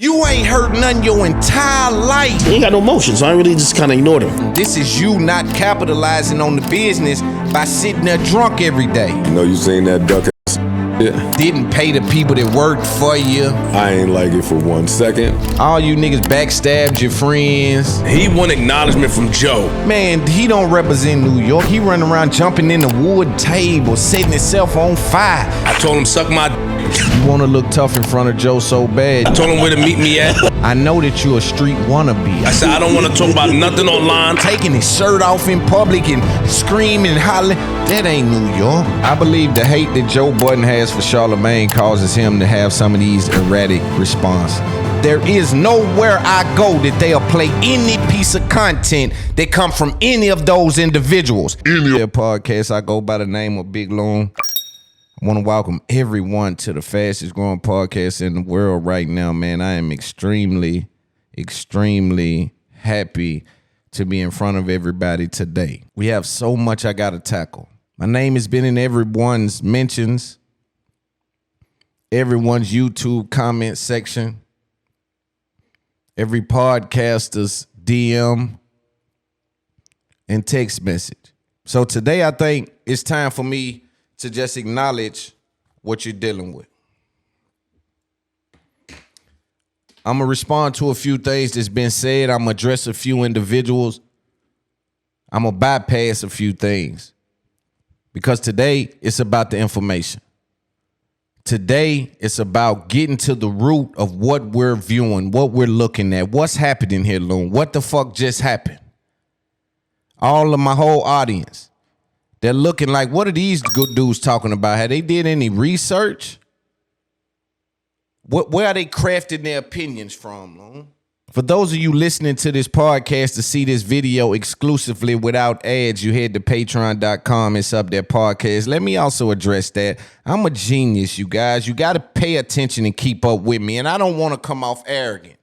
You ain't heard none your entire life. You ain't got no motion, so I really just kind of ignored him. This is you not capitalizing on the business by sitting there drunk every day. You know you seen that duck ass shit? Didn't pay the people that worked for you. I ain't like it for 1 second. All you niggas backstabbed your friends. He won acknowledgement from Joe. Man, he don't represent New York. He run around jumping in the wood table, setting himself on fire. I told him suck my You wanna look tough in front of Joe so bad. I told him where to meet me at. I know that you a street wannabe. I said I don't want to talk about nothing online. Taking his shirt off in public and screaming and hollering, that ain't New York. I believe the hate that Joe Budden has for Charlamagne causes him to have some of these erratic responses. There is nowhere I go that they'll play any piece of content that come from any of those individuals. Their podcast, I go by the name of Big Loon. I want to welcome everyone to the fastest growing podcast in the world right now, man. I am extremely happy to be in front of everybody today. We have so much I got to tackle. My name has been in everyone's mentions, everyone's YouTube comment section, every podcaster's DM and text message. So today I think it's time for me to just acknowledge what you're dealing with. I'm gonna respond to a few things that's been said. I'm gonna address a few individuals. I'm gonna bypass a few things because today it's about the information. Today it's about getting to the root of what we're viewing, what we're looking at, what's happening here, Loon. What the fuck just happened? All of my whole audience. They're looking like, what are these good dudes talking about? Have they did any research? Where are they crafting their opinions from, Loon? For those of you listening to this podcast to see this video exclusively without ads, you head to patreon.com and sub their podcast. Let me also address that. I'm a genius, you guys. You got to pay attention and keep up with me. And I don't want to come off arrogant,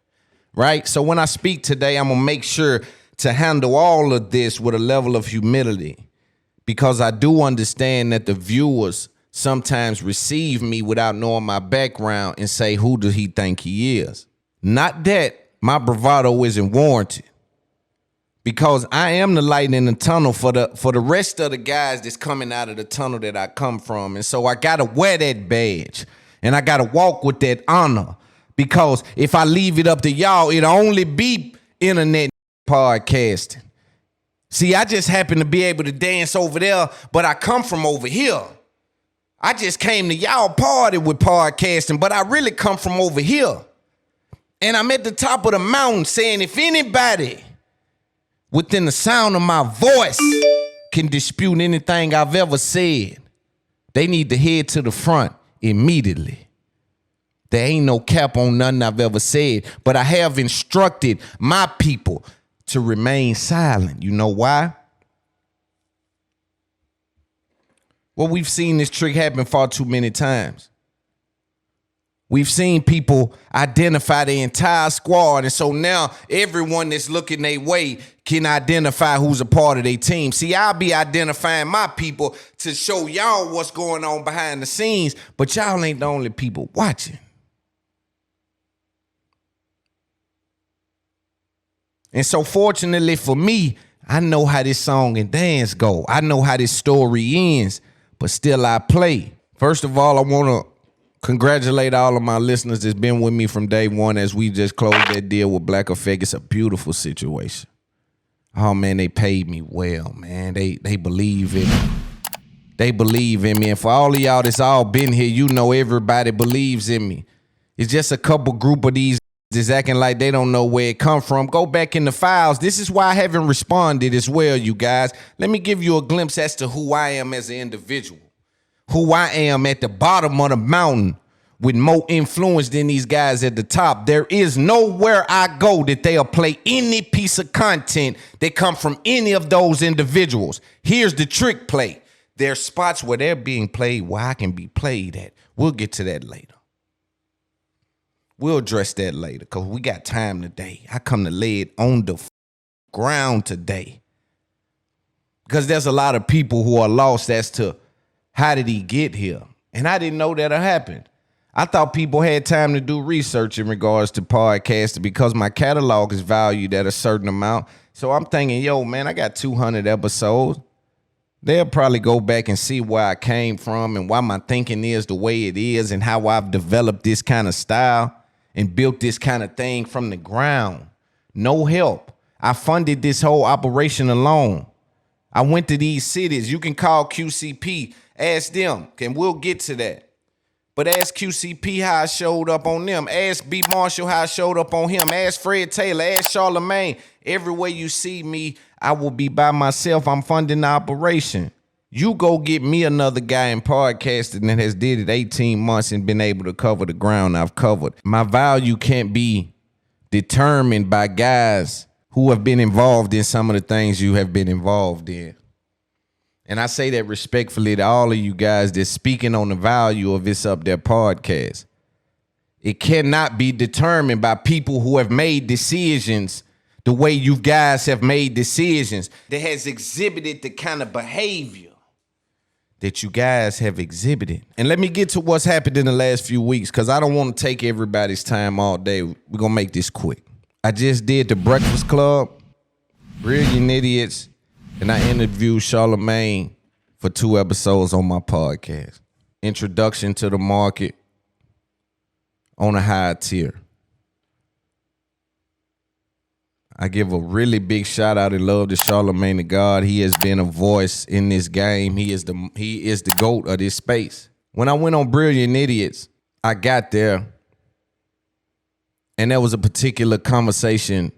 right? So when I speak today, I'm going to make sure to handle all of this with a level of humility. Because I do understand that the viewers sometimes receive me without knowing my background and say, who does he think he is? Not that my bravado isn't warranted. Because I am the light in the tunnel for the rest of the guys that's coming out of the tunnel that I come from. And so I got to wear that badge. And I got to walk with that honor. Because if I leave it up to y'all, it'll only be internet podcasting. See, I just happen to be able to dance over there, but I come from over here. I just came to y'all party with podcasting, but I really come from over here. And I'm at the top of the mountain saying, if anybody within the sound of my voice can dispute anything I've ever said, they need to head to the front immediately. There ain't no cap on nothing I've ever said, but I have instructed my people to remain silent. You know why? Well, we've seen this trick happen far too many times. We've seen people identify the entire squad, and so now everyone that's looking their way can identify who's a part of their team. See, I'll be identifying my people to show y'all what's going on behind the scenes, but y'all ain't the only people watching. And so fortunately for me, I know how this song and dance go. I know how this story ends, but still I play. First of all, I want to congratulate all of my listeners that's been with me from day one as we just closed that deal with Black Effect. It's a beautiful situation. Oh, man, they paid me well, man. They believe in me. They believe in me. And for all of y'all that's all been here, you know everybody believes in me. It's just a couple group of these is acting like they don't know where it come from. Go back in the files. This is why I haven't responded as well, you guys. Let me give you a glimpse as to who I am as an individual. Who I am at the bottom of the mountain with more influence than these guys at the top. There is nowhere I go that they'll play any piece of content that come from any of those individuals. Here's the trick play. There's spots where they're being played where I can be played at. We'll get to that later. We'll address that later because we got time today. I come to lay it on the ground today because there's a lot of people who are lost as to how did he get here? And I didn't know that it happened. I thought people had time to do research in regards to podcasting because my catalog is valued at a certain amount. So I'm thinking, yo, man, I got 200 episodes. They'll probably go back and see where I came from and why my thinking is the way it is and how I've developed this kind of style and built this kind of thing from the ground. No help. I funded this whole operation alone. I went to these cities. You can call QCP, ask them, and we'll get to that. But ask QCP how I showed up on them. Ask B. Marshall how I showed up on him. Ask Fred Taylor. Ask Charlamagne. Everywhere you see me, I will be by myself. I'm funding the operation. You go get me another guy in podcasting that has did it 18 months and been able to cover the ground I've covered. My value can't be determined by guys who have been involved in some of the things you have been involved in. And I say that respectfully to all of you guys that's speaking on the value of It's Up There podcast. It cannot be determined by people who have made decisions the way you guys have made decisions that has exhibited the kind of behavior that you guys have exhibited. And let me get to what's happened in the last few weeks because I don't want to take everybody's time all day. We're going to make this quick. I just did The Breakfast Club, Brilliant Idiots, and I interviewed Charlamagne for 2 episodes on my podcast. Introduction to the market on a high tier. I give a really big shout out and love to Charlamagne the God. He has been a voice in this game. He is the GOAT of this space. When I went on Brilliant Idiots, I got there and there was a particular conversation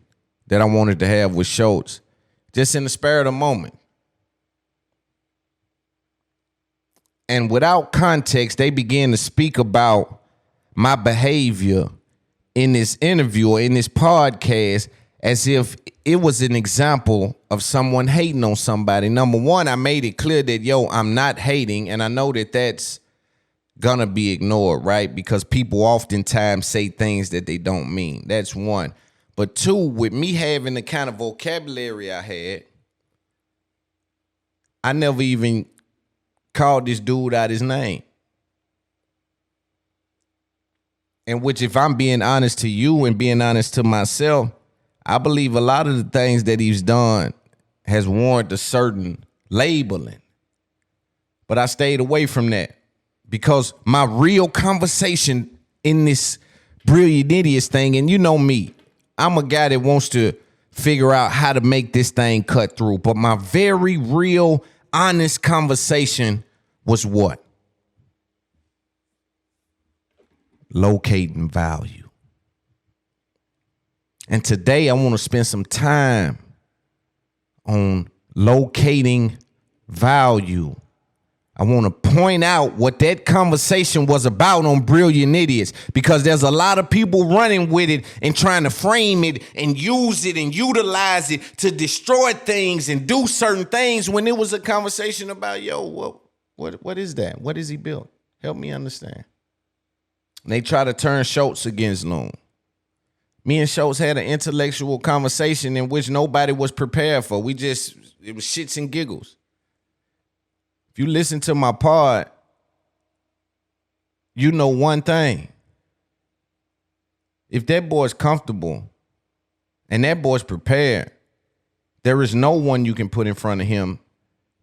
that I wanted to have with Shultz. Just in the spur of the moment. And without context, they began to speak about my behavior in this interview or in this podcast as if it was an example of someone hating on somebody. Number one, I made it clear that, yo, I'm not hating, and I know that that's gonna be ignored, right? Because people oftentimes say things that they don't mean. That's one. But 2, with me having the kind of vocabulary I had, I never even called this dude out his name. And which, if I'm being honest to you and being honest to myself, I believe a lot of the things that he's done has warranted a certain labeling. But I stayed away from that because my real conversation in this Brilliant Idiots thing, and you know me, I'm a guy that wants to figure out how to make this thing cut through. But my very real, honest conversation was what? Locating value. And today I want to spend some time on locating value. I want to point out what that conversation was about on Brilliant Idiots, because there's a lot of people running with it and trying to frame it and use it and utilize it to destroy things and do certain things when it was a conversation about, yo, what is that? What is he built? Help me understand. And they try to turn Shultz against Loon. Me and Shultz had an intellectual conversation in which nobody was prepared for. It was shits and giggles. If you listen to my pod, you know one thing. If that boy's comfortable and that boy's prepared, there is no one you can put in front of him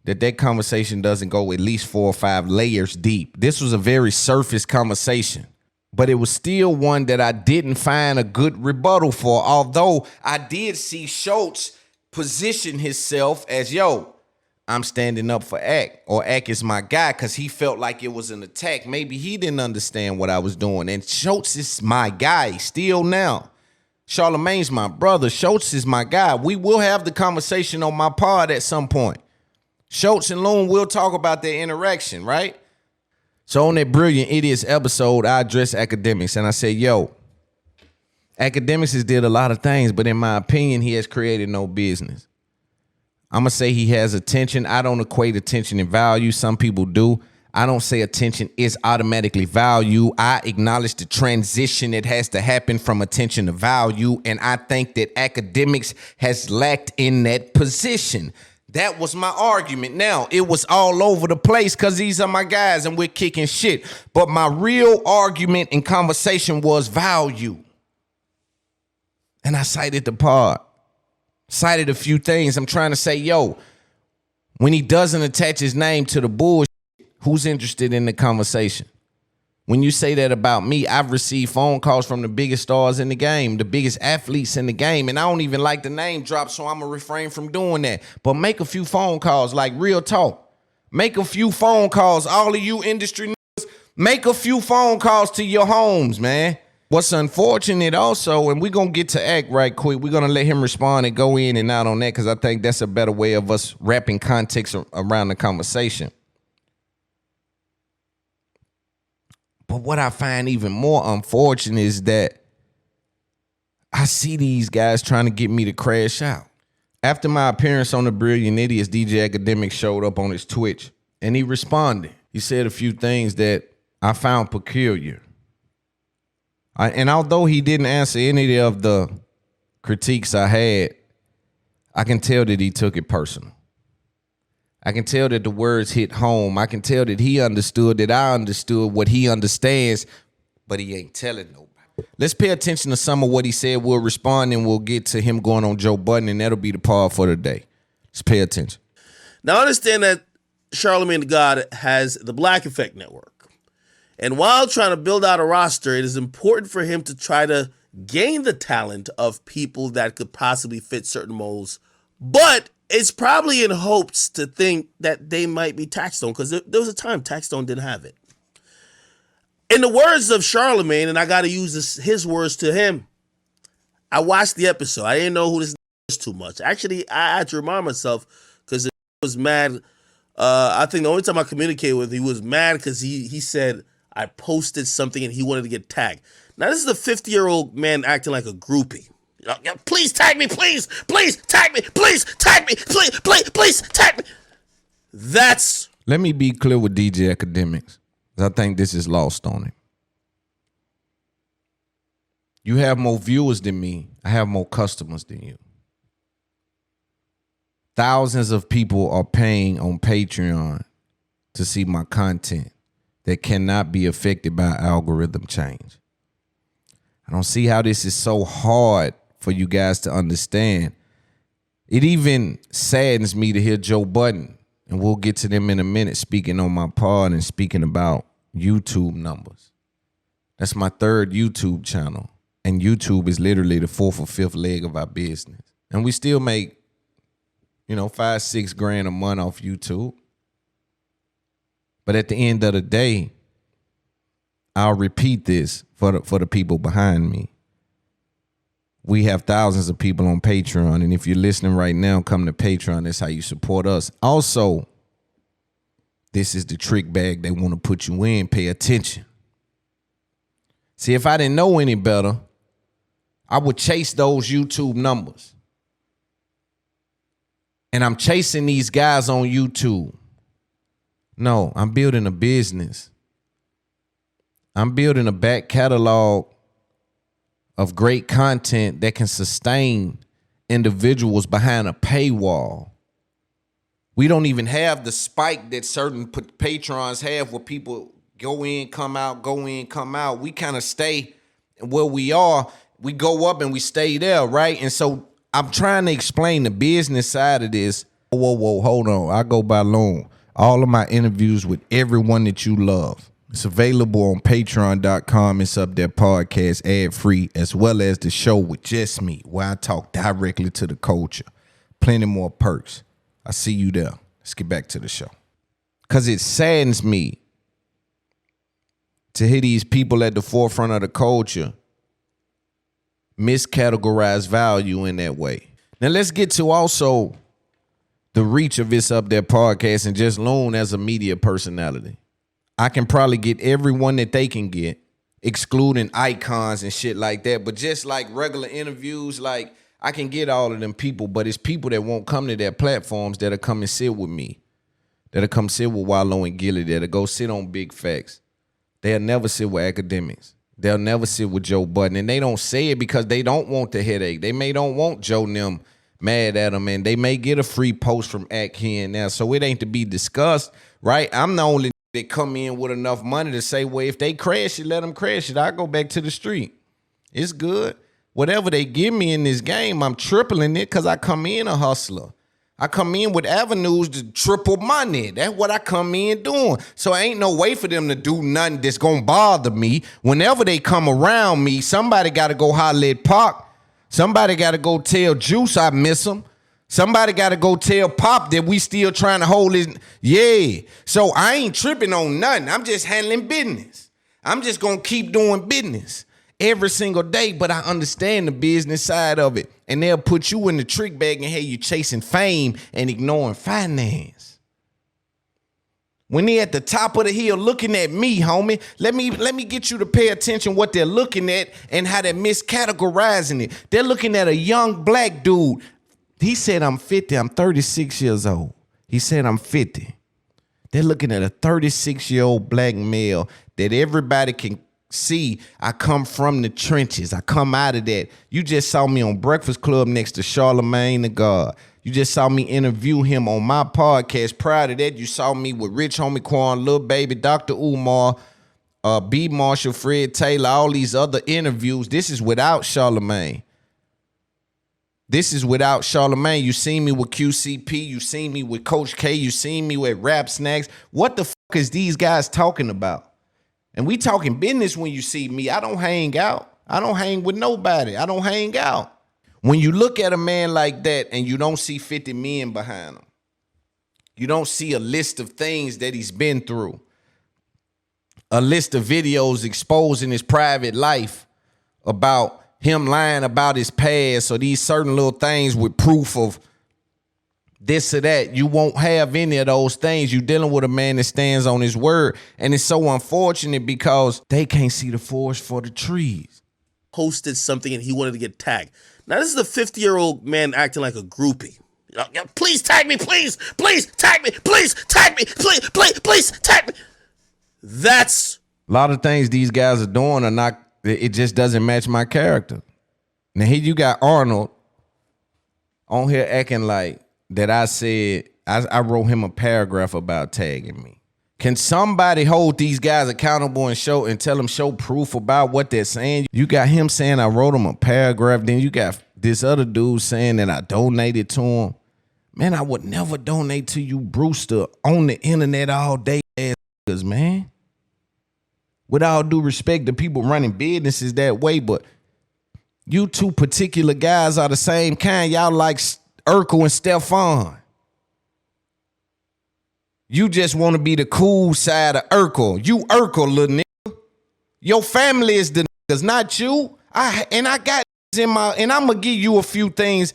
that conversation doesn't go at least 4 or 5 layers deep. This was a very surface conversation, but it was still one that I didn't find a good rebuttal for, although I did see Shultz position himself as, yo, I'm standing up for Ak, or Ak is my guy, because he felt like it was an attack. Maybe he didn't understand what I was doing. And Shultz is my guy still now. Charlamagne's my brother. Shultz is my guy. We will have the conversation on my pod at some point. Shultz and Loon will talk about their interaction, right? So on that Brilliant Idiots episode, I addressed Akademiks, and I said, yo, Akademiks has did a lot of things, but in my opinion, he has created no business. I'm going to say he has attention. I don't equate attention and value. Some people do. I don't say attention is automatically value. I acknowledge the transition that has to happen from attention to value, and I think that Akademiks has lacked in that position. That was my argument. Now, it was all over the place because these are my guys and we're kicking shit. But my real argument and conversation was value. And I cited the pod. Cited a few things. I'm trying to say, yo, when he doesn't attach his name to the bullshit, who's interested in the conversation? When you say that about me, I've received phone calls from the biggest stars in the game, the biggest athletes in the game, and I don't even like the name drop, so I'm going to refrain from doing that. But make a few phone calls, like real talk. Make a few phone calls, all of you industry niggas, make a few phone calls to your homes, man. What's unfortunate also, and we're going to get to Act right quick, we're going to let him respond and go in and out on that because I think that's a better way of us wrapping context around the conversation. But what I find even more unfortunate is that I see these guys trying to get me to crash out. After my appearance on the Brilliant Idiots, DJ Akademiks showed up on his Twitch, and he responded. He said a few things that I found peculiar. And although he didn't answer any of the critiques I had, I can tell that he took it personal. I can tell that the words hit home. I can tell that he understood that I understood what he understands, but he ain't telling nobody. Let's pay attention to some of what he said. We'll respond and we'll get to him going on Joe Budden, and that'll be the part for today. Let's pay attention. Now, understand that Charlamagne the God has the Black Effect Network. And while trying to build out a roster, it is important for him to try to gain the talent of people that could possibly fit certain molds. But it's probably in hopes to think that they might be Taxstone, because there was a time Taxstone didn't have it. In the words of Charlamagne, and I got to use his words to him, I watched the episode. I didn't know who this is too much. Actually, I had to remind myself because it was mad. I think the only time I communicated with him, he was mad because he said I posted something and he wanted to get tagged. Now, this is a 50-year-old man acting like a groupie. Please tag me, please tag me, please tag me, please tag me. That's. Let me be clear with DJ Akademiks. I think this is lost on him. You have more viewers than me. I have more customers than you. Thousands of people are paying on Patreon to see my content that cannot be affected by algorithm change. I don't see how this is so hard for you guys to understand. It even saddens me to hear Joe Budden, and we'll get to them in a minute, speaking on my pod and speaking about YouTube numbers. That's my third YouTube channel, and YouTube is literally the fourth or fifth leg of our business. And we still make, $5-6 grand a month off YouTube. But at the end of the day, I'll repeat this for the people behind me. We have thousands of people on Patreon, and if you're listening right now, come to Patreon. That's how you support us. Also, this is the trick bag they want to put you in. Pay attention. See, if I didn't know any better, I would chase those YouTube numbers. And I'm chasing these guys on YouTube. No, I'm building a business. I'm building a back catalog of great content that can sustain individuals behind a paywall. We don't even have the spike that certain patrons have where people go in, come out, go in, come out. We kind of stay where we are. We go up and we stay there, right? And so I'm trying to explain the business side of this. Whoa, hold on. I go by Loon. All of my interviews with everyone that you love. It's available on patreon.com. It's up there, podcast ad-free, as well as the show with just me, where I talk directly to the culture. Plenty more perks. I see you there. Let's get back to the show. Because it saddens me to hear these people at the forefront of the culture miscategorize value in that way. Now, let's get to also the reach of this up there podcast and just Loon as a media personality. I can probably get everyone that they can get, excluding icons and shit like that. But just like regular interviews, like I can get all of them people, but it's people that won't come to their platforms that'll come and sit with me, that'll come sit with Wallow and Gilly, that'll go sit on Big Facts. They'll never sit with Akademiks. They'll never sit with Joe Budden. And they don't say it because they don't want the headache. They may don't want Joe and them mad at them, and they may get a free post from Act here and now. So it ain't to be discussed, right? I'm the only that come in with enough money to say, well, if they crash it, let them crash it. I go back to the street. It's good. Whatever they give me in this game, I'm tripling it because I come in a hustler. I come in with avenues to triple money. That's what I come in doing. So ain't no way for them to do nothing that's going to bother me. Whenever they come around me, somebody got to go holler at Pac. Somebody got to go tell Juice I miss him. Somebody got to go tell Pop that we still trying to hold his. Yeah. So I ain't tripping on nothing. I'm just handling business. I'm just going to keep doing business every single day, but I understand the business side of it. And they'll put you in the trick bag and have you chasing fame and ignoring finance. When they're at the top of the hill looking at me, homie, let me get you to pay attention what they're looking at and how they're miscategorizing it. They're looking at a young black dude. He said, I'm 50. I'm 36 years old. He said, I'm 50. They're looking at a 36-year-old black male that everybody can see. I come from the trenches. I come out of that. You just saw me on Breakfast Club next to Charlamagne the God. You just saw me interview him on my podcast. Prior to that, you saw me with Rich Homie Quan, Lil Baby, Dr. Umar, B. Marshall, Fred Taylor, all these other interviews. This is without Charlamagne. This is without Charlamagne. You seen me with QCP. You seen me with Coach K. You seen me with Rap Snacks. What the fuck is these guys talking about? And we talking business when you see me. I don't hang out. I don't hang with nobody. I don't hang out. When you look at a man like that and you don't see 50 men behind him, you don't see a list of things that he's been through, a list of videos exposing his private life about him lying about his past or these certain little things with proof of this or that. You won't have any of those things. You're dealing with a man that stands on his word. And it's so unfortunate because they can't see the forest for the trees. Posted something and he wanted to get tagged. Now, this is a 50-year-old man acting like a groupie. You know, please tag me, please tag me, please tag me, please tag me. That's a lot of things these guys are doing are not, it just doesn't match my character. Now here you got Arnold on here acting like that I said, I wrote him a paragraph about tagging me. Can somebody hold these guys accountable and tell them show proof about what they're saying? You got him saying I wrote him a paragraph. Then you got this other dude saying that I donated to him. Man, I would never donate to you, Brewster, on the internet all day, ass niggas, man. With all due respect to people running businesses that way, but you two particular guys are the same kind. Y'all like Urkel and Stefan. You just want to be the cool side of Urkel. You Urkel, little nigga. Your family is the niggas, not you. I got in my, and I'm going to give you a few things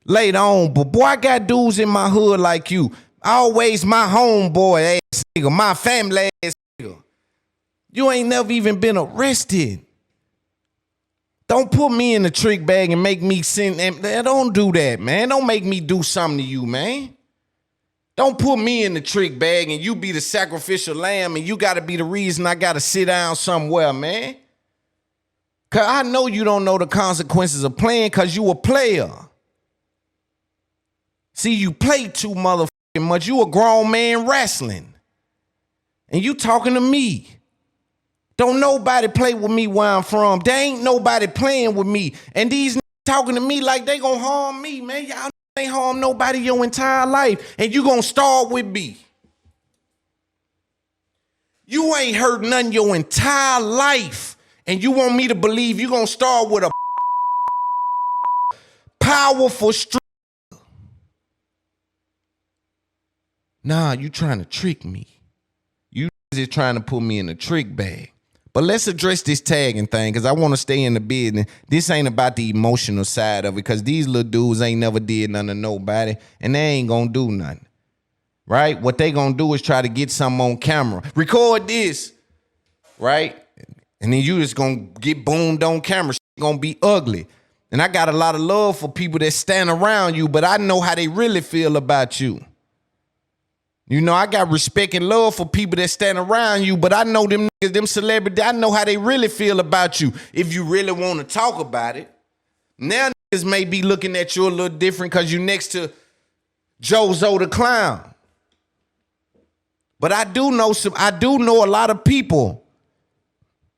later on, but boy, I got dudes in my hood like you. Always my homeboy ass nigga, my family ass nigga. You ain't never even been arrested. Don't put me in the trick bag and make me sin. Don't do that, man. Don't make me do something to you, man. Don't put me in the trick bag and you be the sacrificial lamb and you got to be the reason I got to sit down somewhere, man. Because I know you don't know the consequences of playing because you a player. See, you play too motherfucking much. You a grown man wrestling. And you talking to me. Don't nobody play with me where I'm from. There ain't nobody playing with me. And these niggas talking to me like they gonna harm me, man. Y'all ain't harm nobody your entire life. And you gonna start with me. You ain't heard nothing your entire life. And you want me to believe you gonna start with a powerful street. Nah, you trying to trick me. You just trying to put me in a trick bag. But let's address this tagging thing because I want to stay in the business. This ain't about the emotional side of it because these little dudes ain't never did nothing to nobody and they ain't going to do nothing, right? What they going to do is try to get something on camera. Record this, right? And then you just going to get boomed on camera. It's going to be ugly. And I got a lot of love for people that stand around you, but I know how they really feel about you. You know, I got respect and love for people that stand around you, but I know them niggas, them celebrities, I know how they really feel about you if you really want to talk about it. Now may be looking at you a little different because you next to Jozo the Clown. But I do know a lot of people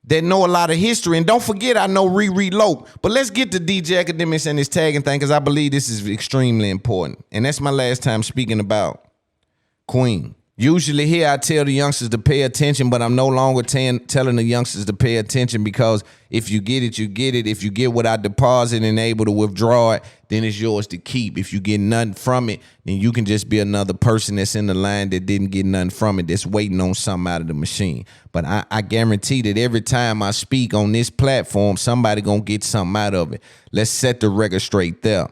that know a lot of history. And don't forget, I know Riri Loke. But let's get to DJ Akademiks and his tagging thing, because I believe this is extremely important. And that's my last time speaking about Queen. Usually here I tell the youngsters to pay attention, but I'm no longer telling the youngsters to pay attention, because if you get it, you get it. If you get what I deposit and able to withdraw it, then it's yours to keep. If you get nothing from it, then you can just be another person that's in the line that didn't get nothing from it, that's waiting on something out of the machine. But I guarantee that every time I speak on this platform, somebody gonna get something out of it. Let's set the record straight there.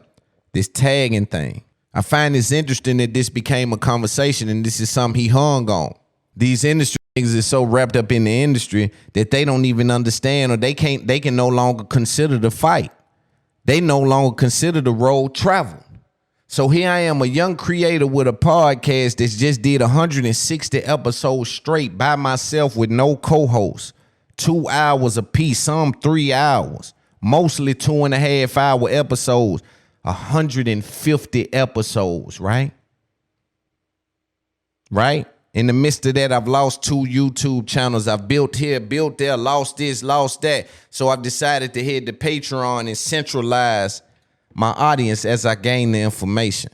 This tagging thing. I find this interesting that this became a conversation, and this is something he hung on. These industry niggas is so wrapped up in the industry that they don't even understand, or they can no longer consider the fight. They no longer consider the road travel. So here I am, a young creator with a podcast that's just did 160 episodes straight by myself with no co-host. 2 hours a piece, some 3 hours, mostly 2.5 hour episodes. 150 episodes, right? Right? In the midst of that, I've lost 2 YouTube channels. I've built here, built there, lost this, lost that. So I've decided to head to Patreon and centralize my audience as I gain the information.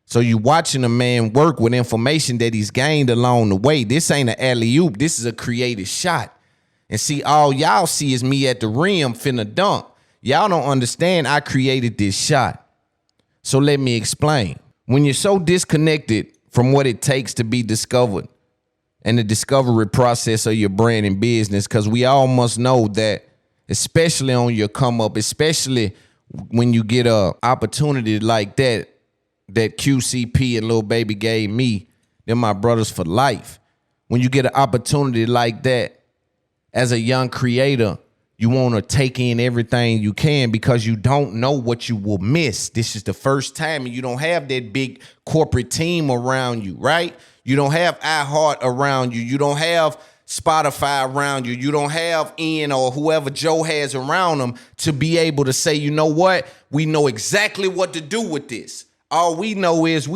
So you watching a man work with information that he's gained along the way. This ain't an alley-oop. This is a creative shot. And see, all y'all see is me at the rim finna dunk. Y'all don't understand I created this shot. So let me explain. When you're so disconnected from what it takes to be discovered and the discovery process of your brand and business, because we all must know that, especially on your come up, especially when you get a opportunity like that QCP and Lil Baby gave me, they're my brothers for life. When you get an opportunity like that as a young creator, you want to take in everything you can, because you don't know what you will miss. This is the first time, and you don't have that big corporate team around you, right? You don't have iHeart around you. You don't have Spotify around you. You don't have Ian or whoever Joe has around them to be able to say, you know what? We know exactly what to do with this. All we know is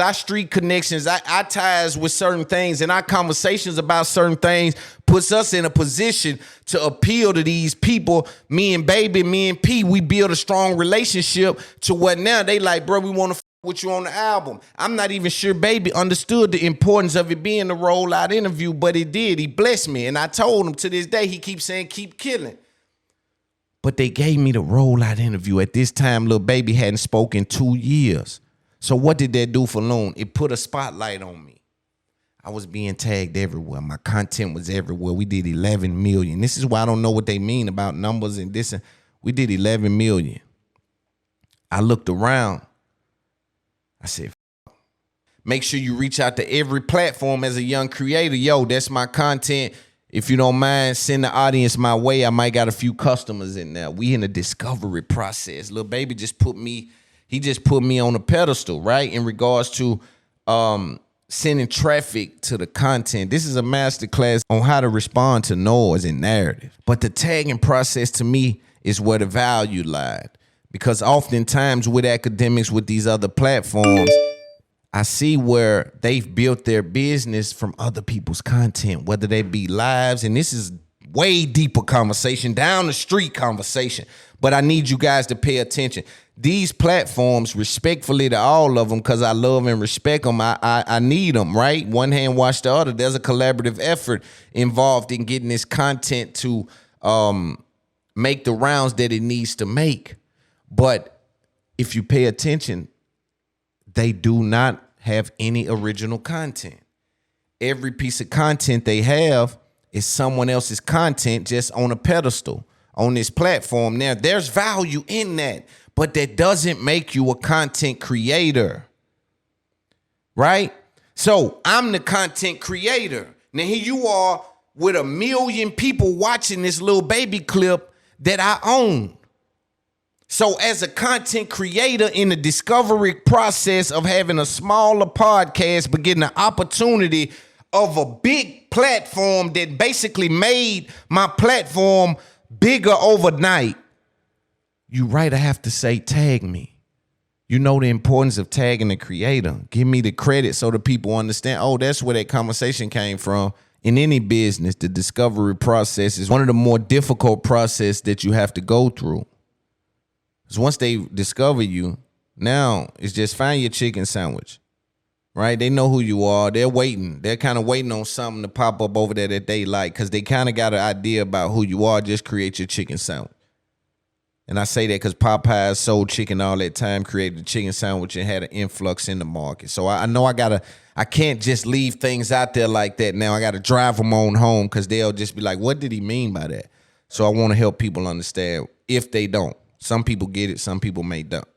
our street connections, our ties with certain things, and our conversations about certain things puts us in a position to appeal to these people. Me and Baby, me and P, we build a strong relationship to what now they like, bro, we want to with you on the album. I'm not even sure Baby understood the importance of it being a rollout interview, but it did. He blessed me, and I told him to this day, he keeps saying, keep killing. But they gave me the rollout interview. At this time, Lil Baby hadn't spoken in 2 years. So what did that do for Loon? It put a spotlight on me. I was being tagged everywhere. My content was everywhere. We did 11 million. This is why I don't know what they mean about numbers and this. We did 11 million. I looked around. I said, make sure you reach out to every platform as a young creator. Yo, that's my content. If you don't mind, send the audience my way. I might got a few customers in there. We in the discovery process. Lil Baby just put me on a pedestal, right? In regards to sending traffic to the content. This is a masterclass on how to respond to noise and narrative. But the tagging process to me is where the value lied. Because oftentimes with Akademiks, with these other platforms, I see where they've built their business from other people's content, whether they be lives, and this is way deeper conversation, down the street conversation. But I need you guys to pay attention. These platforms, respectfully to all of them, because I love and respect them, I need them, right? One hand wash the other. There's a collaborative effort involved in getting this content to make the rounds that it needs to make. But if you pay attention, they do not have any original content. Every piece of content they have is someone else's content just on a pedestal on this platform. Now, there's value in that, but that doesn't make you a content creator, right? So I'm the content creator. Now here you are with 1 million people watching this Lil Baby clip that I own. So as a content creator in the discovery process of having a smaller podcast, but getting the opportunity of a big platform that basically made my platform bigger overnight, you right, I have to say, tag me. You know the importance of tagging the creator. Give me the credit so the people understand, oh, that's where that conversation came from. In any business, the discovery process is one of the more difficult process that you have to go through. Because once they discover you, now it's just find your chicken sandwich, right? They know who you are. They're waiting. They're kind of waiting on something to pop up over there that they like because they kind of got an idea about who you are. Just create your chicken sandwich. And I say that because Popeyes sold chicken all that time, created a chicken sandwich and had an influx in the market. So I know I can't just leave things out there like that now. I got to drive them on home because they'll just be like, what did he mean by that? So I want to help people understand if they don't. Some people get it, some people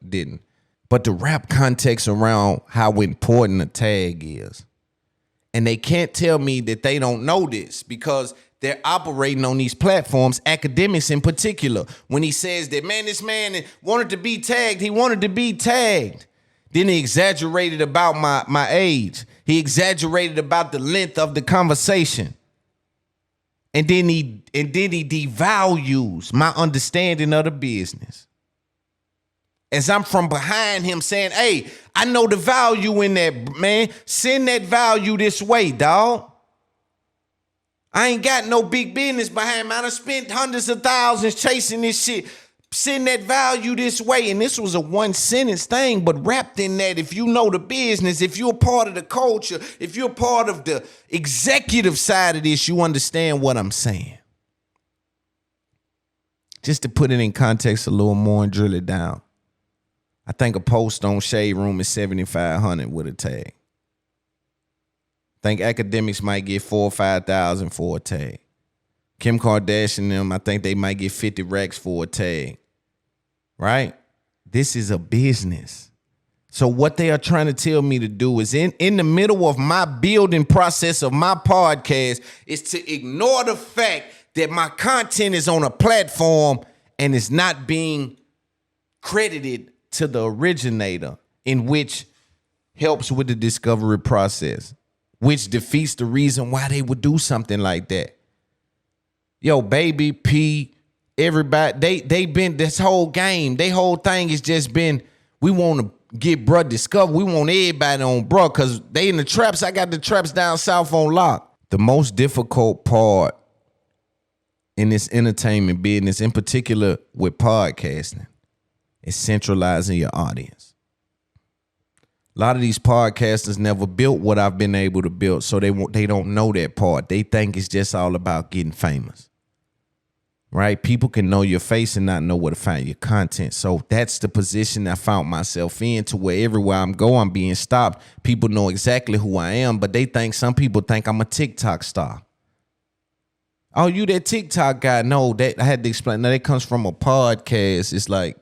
didn't. But the rap context around how important a tag is. And they can't tell me that they don't know this because they're operating on these platforms, Akademiks in particular. When he says that, man, this man wanted to be tagged, he wanted to be tagged. Then he exaggerated about my age. He exaggerated about the length of the conversation. And then he devalues my understanding of the business. As I'm from behind him saying, hey, I know the value in that, man. Send that value this way, dog. I ain't got no big business behind me. I done spent hundreds of thousands chasing this shit. Send that value this way. And this was a one sentence thing, but wrapped in that, if you know the business, if you're a part of the culture, if you're a part of the executive side of this, you understand what I'm saying. Just to put it in context a little more and drill it down. I think a post on Shade Room is $7,500 with a tag. I think Akademiks might get $4,000 or $5,000 for a tag. Kim Kardashian and them, I think they might get 50 racks for a tag. Right? This is a business. So what they are trying to tell me to do is in the middle of my building process of my podcast is to ignore the fact that my content is on a platform and it's not being credited to the originator, in which helps with the discovery process, which defeats the reason why they would do something like that. Yo, Baby, P, everybody, they been this whole game. They whole thing has just been, we want to get bruh discovered. We want everybody on bruh because they in the traps. I got the traps down south on lock. The most difficult part in this entertainment business, in particular with podcasting, is centralizing your audience. A lot of these podcasters never built what I've been able to build, so they don't know that part. They think it's just all about getting famous, right? People can know your face and not know where to find your content. So that's the position I found myself in, to where everywhere I'm going, I'm being stopped. People know exactly who I am, but some people think I'm a TikTok star. Oh, you that TikTok guy? No, that I had to explain. No, that comes from a podcast. It's like,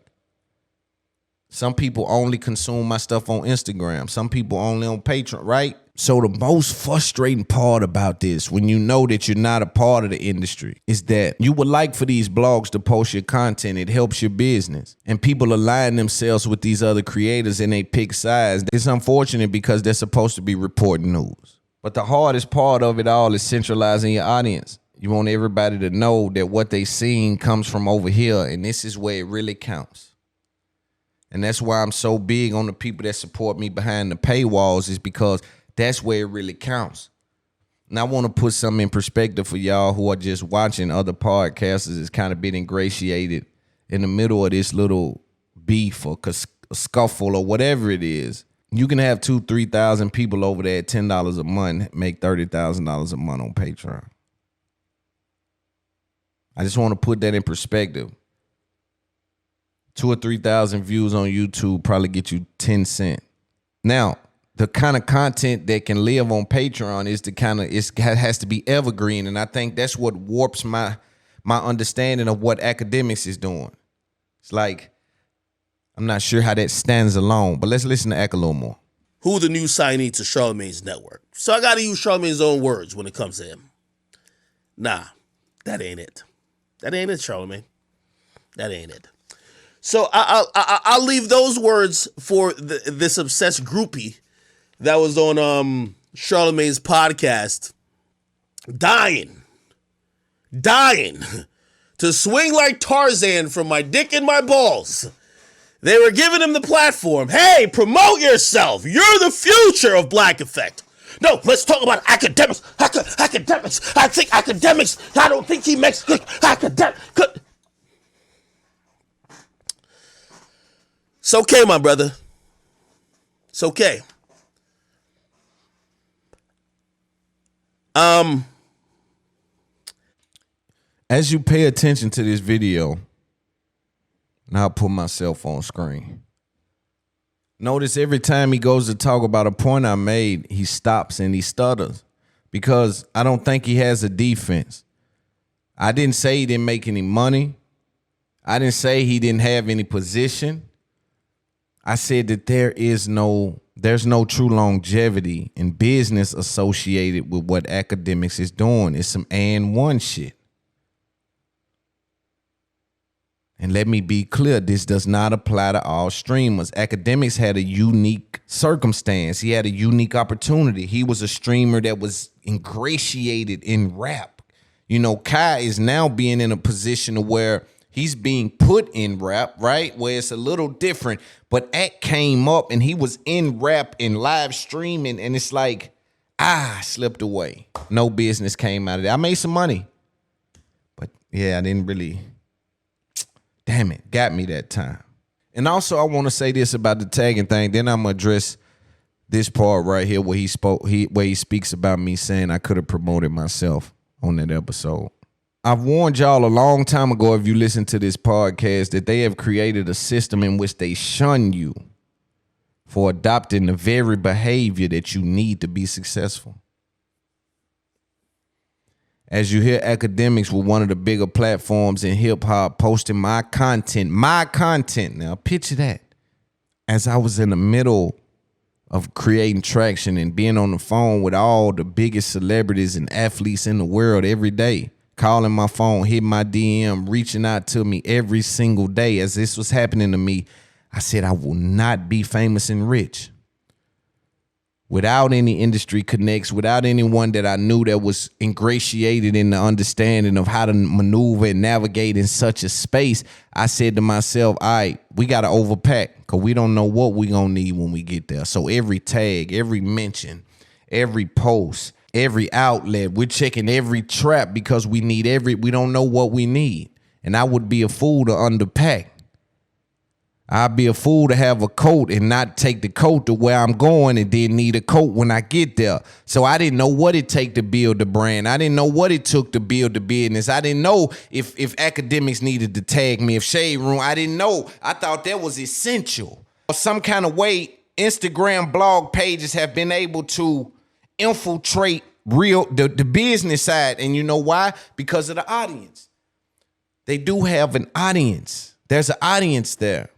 some people only consume my stuff on Instagram. Some people only on Patreon, right? So the most frustrating part about this, when you know that you're not a part of the industry, is that you would like for these blogs to post your content. It helps your business. And people align themselves with these other creators and they pick sides. It's unfortunate because they're supposed to be reporting news. But the hardest part of it all is centralizing your audience. You want everybody to know that what they seen comes from over here, and this is where it really counts. And that's why I'm so big on the people that support me behind the paywalls, is because that's where it really counts. And I want to put something in perspective for y'all who are just watching other podcasters that's kind of been ingratiated in the middle of this little beef or scuffle or whatever it is. You can have 2,000-3,000 people over there at $10 a month, make $30,000 a month on Patreon. I just want to put that in perspective. 2,000 or 3,000 views on YouTube probably get you 10 cents. Now, the kind of content that can live on Patreon is has to be evergreen, and I think that's what warps my understanding of what Akademiks is doing. It's like, I'm not sure how that stands alone, but let's listen to Ak a little more. Who the new signee to Charlamagne's network? So I got to use Charlamagne's own words when it comes to him. Nah, that ain't it. That ain't it, Charlamagne. That ain't it. So I'll leave those words for this obsessed groupie that was on Charlamagne's podcast, dying to swing like Tarzan from my dick and my balls. They were giving him the platform. Hey, promote yourself. You're the future of Black Effect. No, let's talk about Akademiks. Akademiks. I think Akademiks. I don't think he makes good academics. It's okay, my brother. It's okay. As you pay attention to this video, and I'll put myself on screen. Notice every time he goes to talk about a point I made, he stops and he stutters because I don't think he has a defense. I didn't say he didn't make any money. I didn't say he didn't have any position. I said that there's no true longevity in business associated with what Akademiks is doing. It's some and one shit. And let me be clear, this does not apply to all streamers. Akademiks had a unique circumstance. He had a unique opportunity. He was a streamer that was ingratiated in rap. You know, Kai is now being in a position of where he's being put in rap, right? Where it's a little different. But Ak came up and he was in rap and live streaming, and it's like, slipped away. No business came out of it. I made some money. But yeah, I didn't really... Damn it, got me that time. And also, I want to say this about the tagging thing. Then I'm gonna address this part right here where he speaks about me saying I could have promoted myself on that episode. I've warned y'all a long time ago, if you listen to this podcast, that they have created a system in which they shun you for adopting the very behavior that you need to be successful. As you hear Akademiks with one of the bigger platforms in hip hop posting my content. Now picture that. As I was in the middle of creating traction and being on the phone with all the biggest celebrities and athletes in the world every day, calling my phone, hitting my DM, reaching out to me every single day. As this was happening to me, I said, I will not be famous and rich without any industry connects, without anyone that I knew that was ingratiated in the understanding of how to maneuver and navigate in such a space. I said to myself, all right, we got to overpack because we don't know what we going to need when we get there. So every tag, every mention, every post, every outlet, we're checking every trap because we don't know what we need. And I would be a fool to underpack. I'd be a fool to have a coat and not take the coat to where I'm going and then need a coat when I get there. So I didn't know what it take to build the brand. I didn't know what it took to build the business. I didn't know if Akademiks needed to tag me, if Shade Room, I didn't know. I thought that was essential. Some kind of way, Instagram blog pages have been able to infiltrate the business side. And you know why? Because of the audience. They do have an audience. There's an audience there.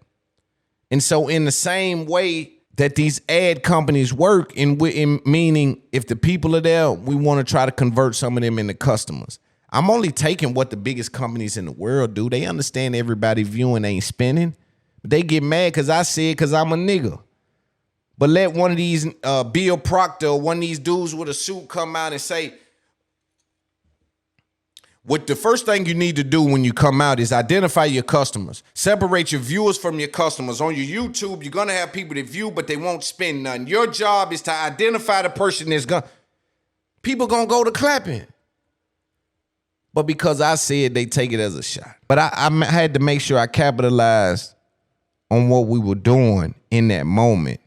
And so in the same way that these ad companies work, in meaning if the people are there, we want to try to convert some of them into customers. I'm only taking what the biggest companies in the world do. They understand everybody viewing ain't spending. They get mad because I said because I'm a nigga. But let one of these Bill Proctor or one of these dudes with a suit come out and say, what the first thing you need to do when you come out is identify your customers. Separate your viewers from your customers. On your YouTube, you're going to have people that view, but they won't spend none. Your job is to identify the person that's going to... People going to go to clapping. But because I said, they take it as a shot. But I had to make sure I capitalized on what we were doing in that moment,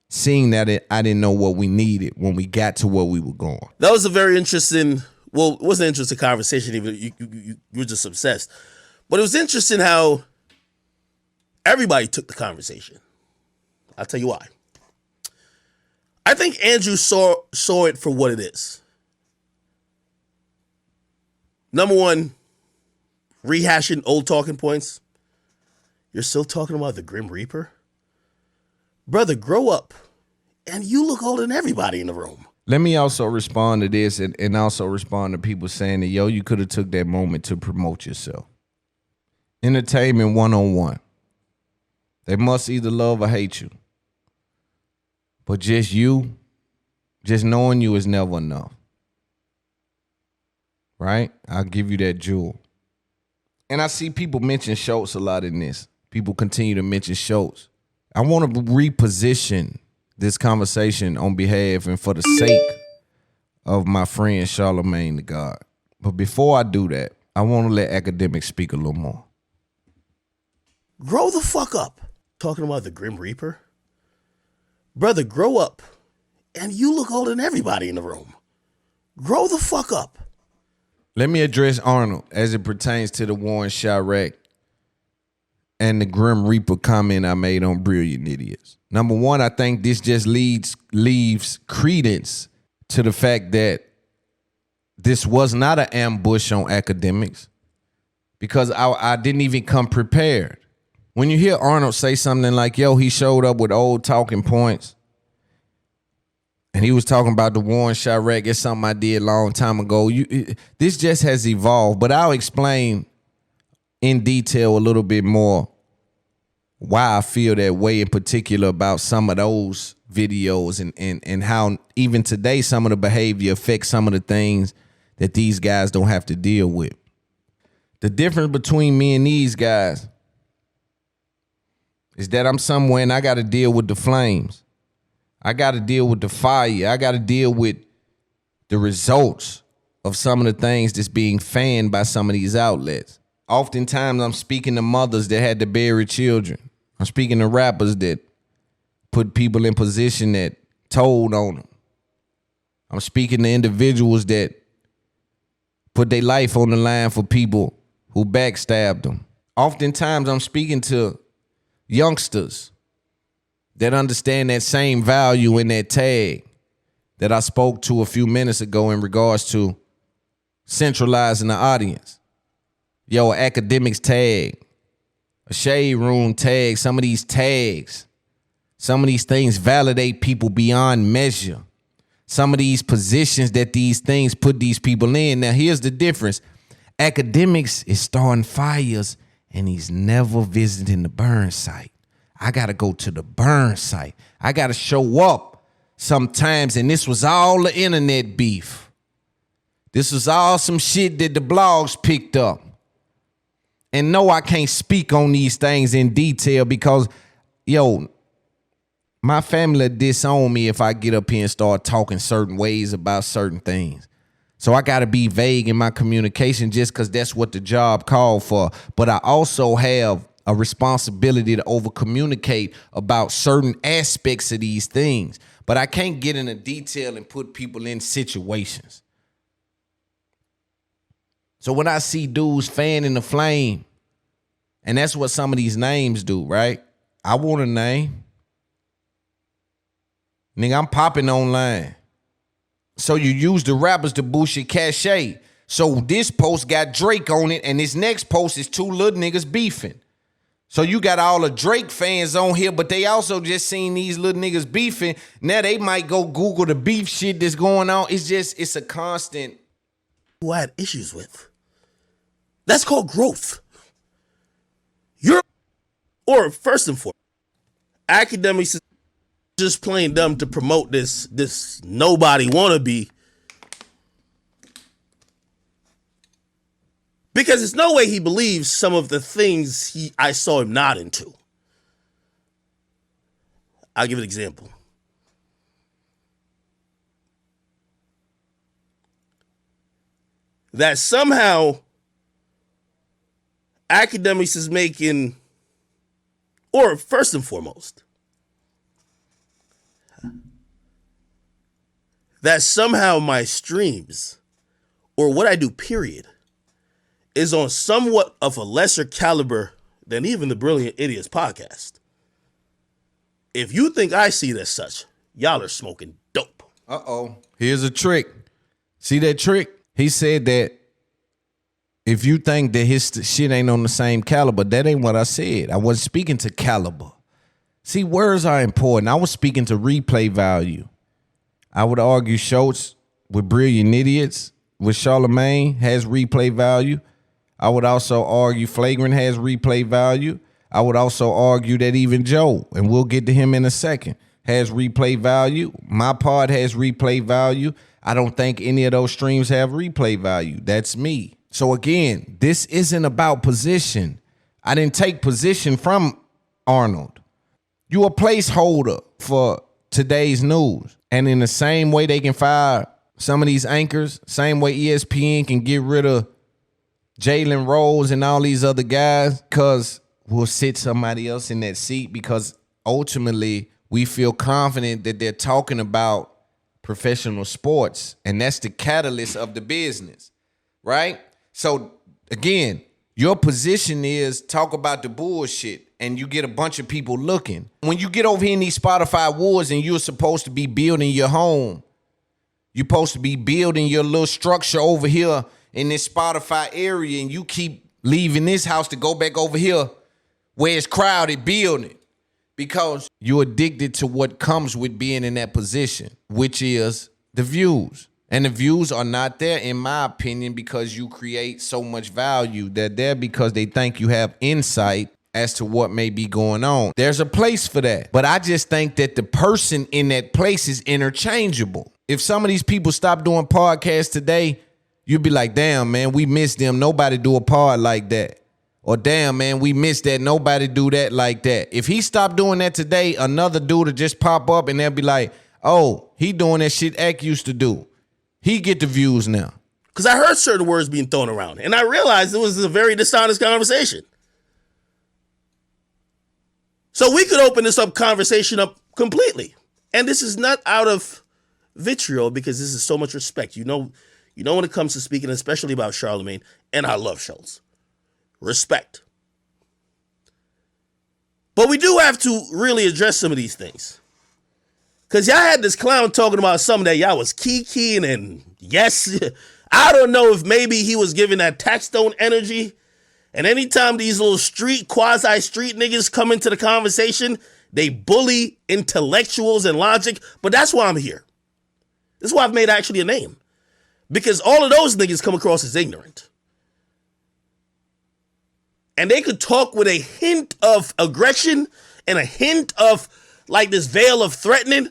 seeing that I didn't know what we needed when we got to where we were going. That was a very interesting... Well, it wasn't an interesting conversation. Even you were just obsessed, but it was interesting how everybody took the conversation. I'll tell you why. I think Andrew saw it for what it is. Number one, rehashing old talking points. You're still talking about the Grim Reaper, brother. Grow up, and you look older than everybody in the room. Let me also respond to this and also respond to people saying that, yo, you could have took that moment to promote yourself. Entertainment 101. They must either love or hate you. But just knowing you is never enough. Right? I'll give you that jewel. And I see people mention Shultz a lot in this. People continue to mention Shultz. I want to reposition this conversation on behalf and for the sake of my friend Charlamagne the God. But before I do that, I want to let Akademiks speak a little more. Grow the fuck up. Talking about the Grim Reaper? Brother, grow up. And you look older than everybody in the room. Grow the fuck up. Let me address Arnold as it pertains to the war in Chirac and the Grim Reaper comment I made on Brilliant Idiots. Number one, I think this just leaves credence to the fact that this was not an ambush on Akademiks because I didn't even come prepared. When you hear Arnold say something like, yo, he showed up with old talking points and he was talking about the war in Chirac, it's something I did a long time ago. This just has evolved, but I'll explain in detail a little bit more why I feel that way in particular about some of those videos and how even today some of the behavior affects some of the things that these guys don't have to deal with. The difference between me and these guys is that I'm somewhere and I got to deal with the flames. I got to deal with the fire. I got to deal with the results of some of the things that's being fanned by some of these outlets. Oftentimes, I'm speaking to mothers that had to bury children. I'm speaking to rappers that put people in position that told on them. I'm speaking to individuals that put their life on the line for people who backstabbed them. Oftentimes, I'm speaking to youngsters that understand that same value in that tag that I spoke to a few minutes ago in regards to centralizing the audience. Yo, Akademiks tag, a shade room tag, some of these tags, some of these things validate people beyond measure. Some of these positions that these things put these people in. Now, here's the difference. Akademiks is starting fires and he's never visiting the burn site. I got to go to the burn site. I got to show up sometimes. And this was all the internet beef. This was all some shit that the blogs picked up. And no, I can't speak on these things in detail because, yo, my family disown me if I get up here and start talking certain ways about certain things. So I got to be vague in my communication just because that's what the job called for. But I also have a responsibility to over-communicate about certain aspects of these things. But I can't get into detail and put people in situations. So when I see dudes fanning the flame, and that's what some of these names do, right? I want a name. Nigga, I'm popping online. So you use the rappers to boost your cachet. So this post got Drake on it, and this next post is two little niggas beefing. So you got all the Drake fans on here, but they also just seen these little niggas beefing. Now they might go Google the beef shit that's going on. It's a constant. Who I had issues with. That's called growth. First and foremost, Akademiks is just plain dumb to promote this nobody wannabe. Because there's no way he believes some of the things I saw him not into. I'll give an example. That somehow Akademiks is making, or first and foremost, that somehow my streams, or what I do, period, is on somewhat of a lesser caliber than even the Brilliant Idiots podcast. If you think I see it as such, y'all are smoking dope. Uh-oh. Here's a trick. See that trick? He said that if you think that his shit ain't on the same caliber, that ain't what I said. I wasn't speaking to caliber. See, words are important. I was speaking to replay value. I would argue Shultz with Brilliant Idiots, with Charlamagne, has replay value. I would also argue Flagrant has replay value. I would also argue that even Joe, and we'll get to him in a second, has replay value. My pod has replay value. I don't think any of those streams have replay value. That's me. So again, this isn't about position. I didn't take position from Arnold. You a placeholder for today's news. And in the same way they can fire some of these anchors, same way ESPN can get rid of Jalen Rose and all these other guys, because we'll sit somebody else in that seat, because ultimately we feel confident that they're talking about professional sports, and that's the catalyst of the business, right? So again, your position is talk about the bullshit, and you get a bunch of people looking. When you get over here in these Spotify wars and you're supposed to be building your home, you're supposed to be building your little structure over here in this Spotify area, and you keep leaving this house to go back over here where it's crowded building, because you're addicted to what comes with being in that position, which is the views. And the views are not there, in my opinion, because you create so much value. They're there because they think you have insight as to what may be going on. There's a place for that. But I just think that the person in that place is interchangeable. If some of these people stop doing podcasts today, you'd be like, damn, man, we miss them. Nobody do a pod like that. Or damn, man, we missed that. Nobody do that like that. If he stopped doing that today, another dude will just pop up and they'll be like, oh, he doing that shit Ek used to do. He get the views now. Because I heard certain words being thrown around, and I realized it was a very dishonest conversation. So we could open this conversation up completely. And this is not out of vitriol, because this is so much respect. You know when it comes to speaking, especially about Charlamagne, and I love Shultz. Respect. But we do have to really address some of these things. Because y'all had this clown talking about something that y'all was keying, and yes, I don't know if maybe he was giving that Taxstone energy. And anytime these little quasi-street niggas come into the conversation, they bully intellectuals and logic. But that's why I'm here. This is why I've made actually a name. Because all of those niggas come across as ignorant. And they could talk with a hint of aggression and a hint of like this veil of threatening,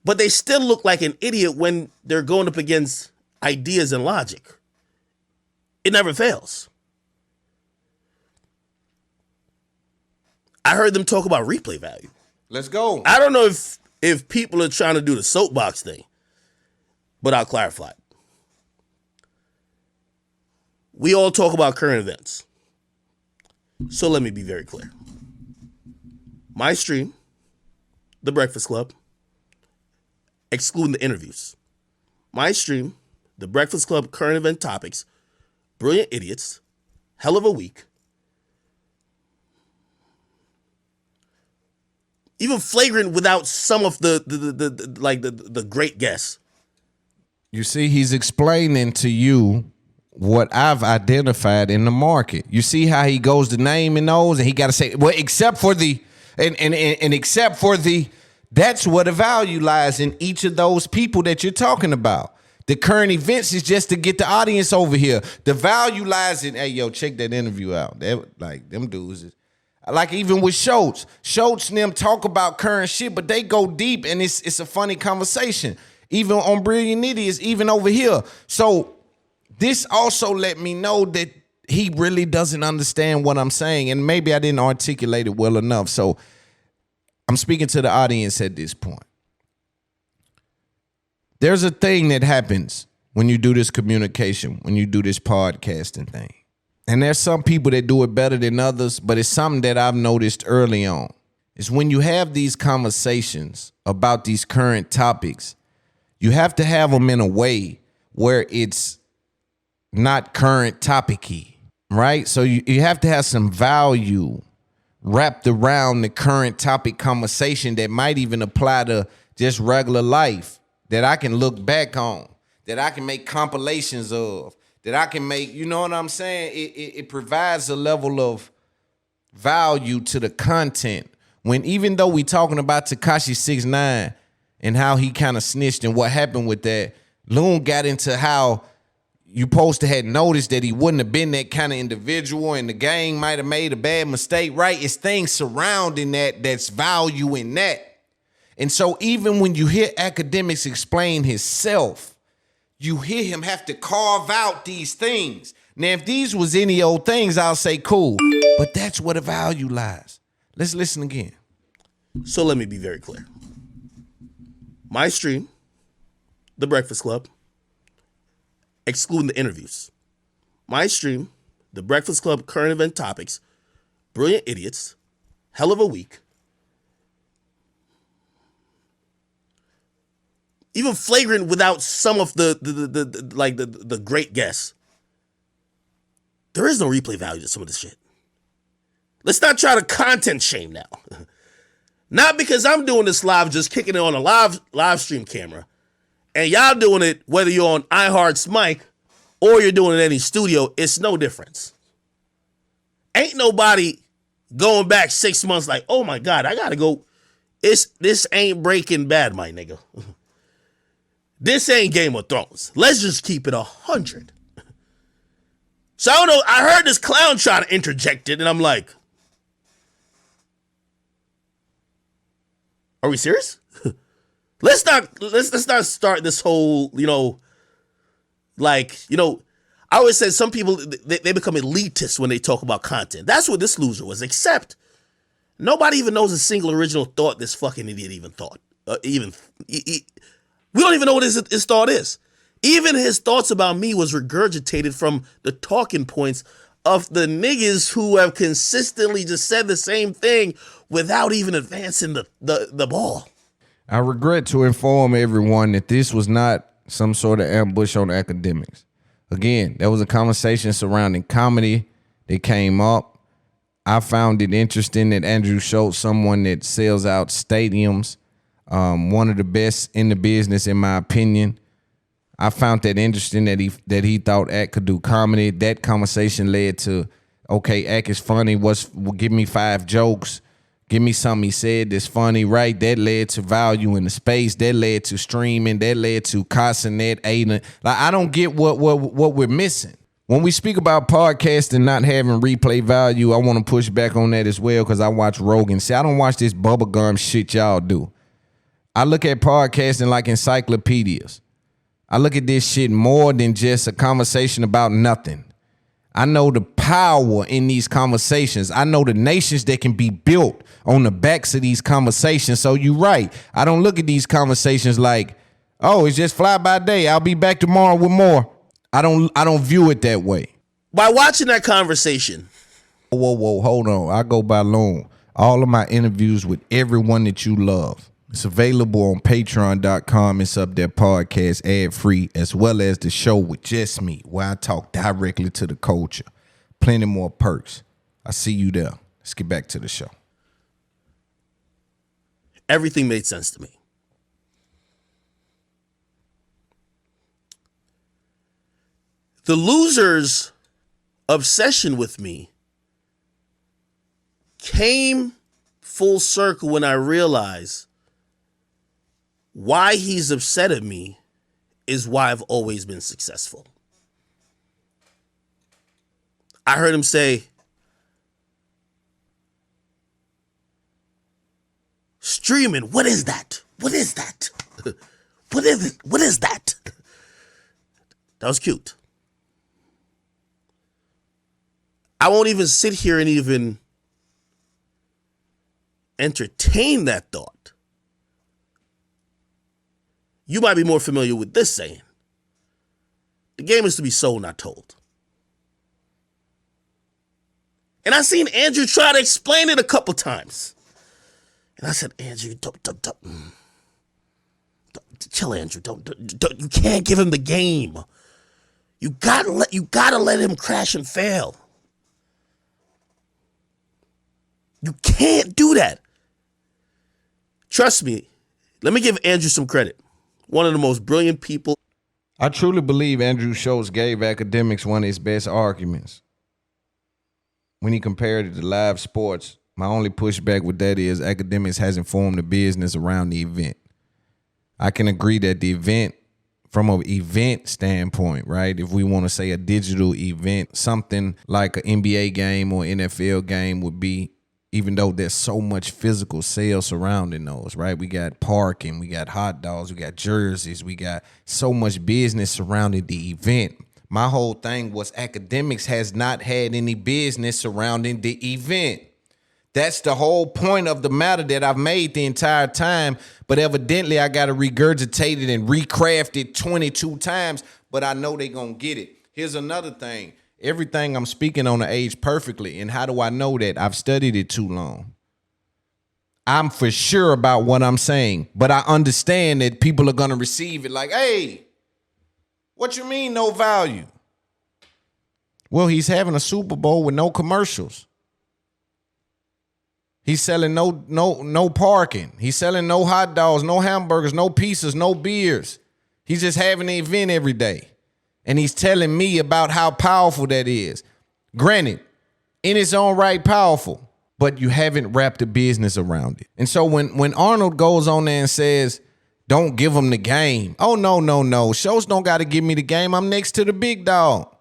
but they still look like an idiot when they're going up against ideas and logic. It never fails. I heard them talk about replay value. Let's go. I don't know if people are trying to do the soapbox thing, but I'll clarify it. We all talk about current events. So let me be very clear. My stream, The Breakfast Club, excluding the interviews. My stream, The Breakfast Club, current event topics, Brilliant Idiots, Hell of a Week, even flagrant without some of the great guests. You see, he's explaining to you what I've identified in the market. You see how he goes to naming those, and he got to say, well, except for the, and except for the, that's where the value lies in each of those people that you're talking about. The current events is just to get the audience over here. The value lies in, hey, yo, check that interview out. Like, them dudes is, like even with Shultz. Shultz and them talk about current shit, but they go deep, and it's a funny conversation. Even on Brilliant Idiots, even over here. So this also let me know that he really doesn't understand what I'm saying, and maybe I didn't articulate it well enough. So I'm speaking to the audience at this point. There's a thing that happens when you do this communication, when you do this podcasting thing. And there's some people that do it better than others, but it's something that I've noticed early on. It's when you have these conversations about these current topics, you have to have them in a way where it's not current topic-y, right? So you have to have some value wrapped around the current topic conversation that might even apply to just regular life, that I can look back on, that I can make compilations of, that I can make, you know what I'm saying? It provides a level of value to the content. When even though we talking about Tekashi 6ix9ine and how he kind of snitched and what happened with that, Loon got into how you supposed to have noticed that he wouldn't have been that kind of individual and the gang might have made a bad mistake, right? It's things surrounding that that's value in that. And so even when you hear Akademiks explain himself, you hear him have to carve out these things. Now, if these was any old things, I'll say cool. But that's where the value lies. Let's listen again. So let me be very clear. My stream, The Breakfast Club, excluding the interviews. My stream, The Breakfast Club, current event topics, Brilliant Idiots, Hell of a Week, even Flagrant without some of the great guests. There is no replay value to some of this shit. Let's not try to content shame now. Not because I'm doing this live, just kicking it on a live stream camera, and y'all doing it whether you're on iHeart's mic or you're doing it in any studio. It's no difference. Ain't nobody going back 6 months like, oh my God, I gotta go. This ain't Breaking Bad, my nigga. This ain't Game of Thrones. Let's just keep it 100. So I don't know. I heard this clown try to interject it, and I'm like, are we serious? Let's not start this whole, I always say some people, they become elitist when they talk about content. That's what this loser was, except nobody even knows a single original thought this fucking idiot even thought. We don't even know what his thought is. Even his thoughts about me was regurgitated from the talking points of the niggas who have consistently just said the same thing without even advancing the ball. I regret to inform everyone that this was not some sort of ambush on Akademiks. Again, there was a conversation surrounding comedy that came up. I found it interesting that Andrew Schultz, someone that sells out stadiums, one of the best in the business, in my opinion, I found that interesting that he thought Ak could do comedy. That conversation led to, okay, Ak is funny. Give me 5 jokes. Give me something he said that's funny, right? That led to value in the space. That led to streaming. That led to Casanet, Aiden. Like, I don't get what we're missing. When we speak about podcasting not having replay value, I want to push back on that as well because I watch Rogan. See, I don't watch this bubblegum shit y'all do. I look at podcasting like encyclopedias. I look at this shit more than just a conversation about nothing. I know the power in these conversations. I know the nations that can be built on the backs of these conversations. So you're right. I don't look at these conversations like, oh, it's just fly by day. I'll be back tomorrow with more. I don't view it that way. By watching that conversation. Whoa, hold on. I go by Loon. All of my interviews with everyone that you love. It's available on patreon.com. It's up there, podcast ad-free, as well as the show with just me, where I talk directly to the culture. Plenty more perks. I see you there. Let's get back to the show. Everything made sense to me. The loser's obsession with me came full circle when I realized why he's upset at me is why I've always been successful. I heard him say, streaming, what is that? What is that? What is it? What is that? That was cute. I won't even sit here and even entertain that thought. You might be more familiar with this saying. The game is to be sold, not told. And I seen Andrew try to explain it a couple times. And I said, Andrew, don't chill, Andrew. Don't, you can't give him the game. You gotta let him crash and fail. You can't do that. Trust me. Let me give Andrew some credit. One of the most brilliant people. I truly believe Andrew Schultz gave Akademiks one of his best arguments. When he compared it to live sports, my only pushback with that is Akademiks hasn't formed a business around the event. I can agree that the event, from an event standpoint, right, if we want to say a digital event, something like an NBA game or NFL game would be, even though there's so much physical sales surrounding those, right? We got parking, we got hot dogs, we got jerseys, we got so much business surrounding the event. My whole thing was Akademiks has not had any business surrounding the event. That's the whole point of the matter that I've made the entire time, but evidently I got to regurgitate it and recraft it 22 times, but I know they gonna get it. Here's another thing. Everything I'm speaking on the age perfectly, and how do I know that? I've studied it too long. I'm for sure about what I'm saying, but I understand that people are gonna receive it like, hey, what you mean no value? Well, he's having a Super Bowl with no commercials. He's selling no parking. He's selling no hot dogs, no hamburgers, no pizzas, no beers. He's just having an event every day. And he's telling me about how powerful that is. Granted, in its own right, powerful, but you haven't wrapped a business around it. And so when Arnold goes on there and says, don't give him the game. Oh, no. Schultz don't got to give me the game. I'm next to the big dog.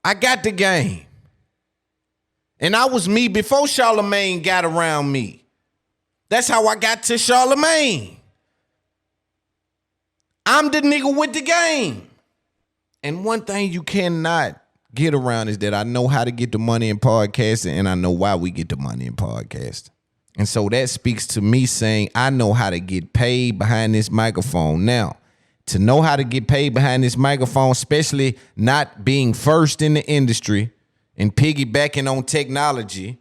I got the game. And I was me before Charlamagne got around me. That's how I got to Charlamagne. I'm the nigga with the game. And one thing you cannot get around is that I know how to get the money in podcasting, and I know why we get the money in podcasting. And so that speaks to me saying I know how to get paid behind this microphone. Now, to know how to get paid behind this microphone, especially not being first in the industry and piggybacking on technology,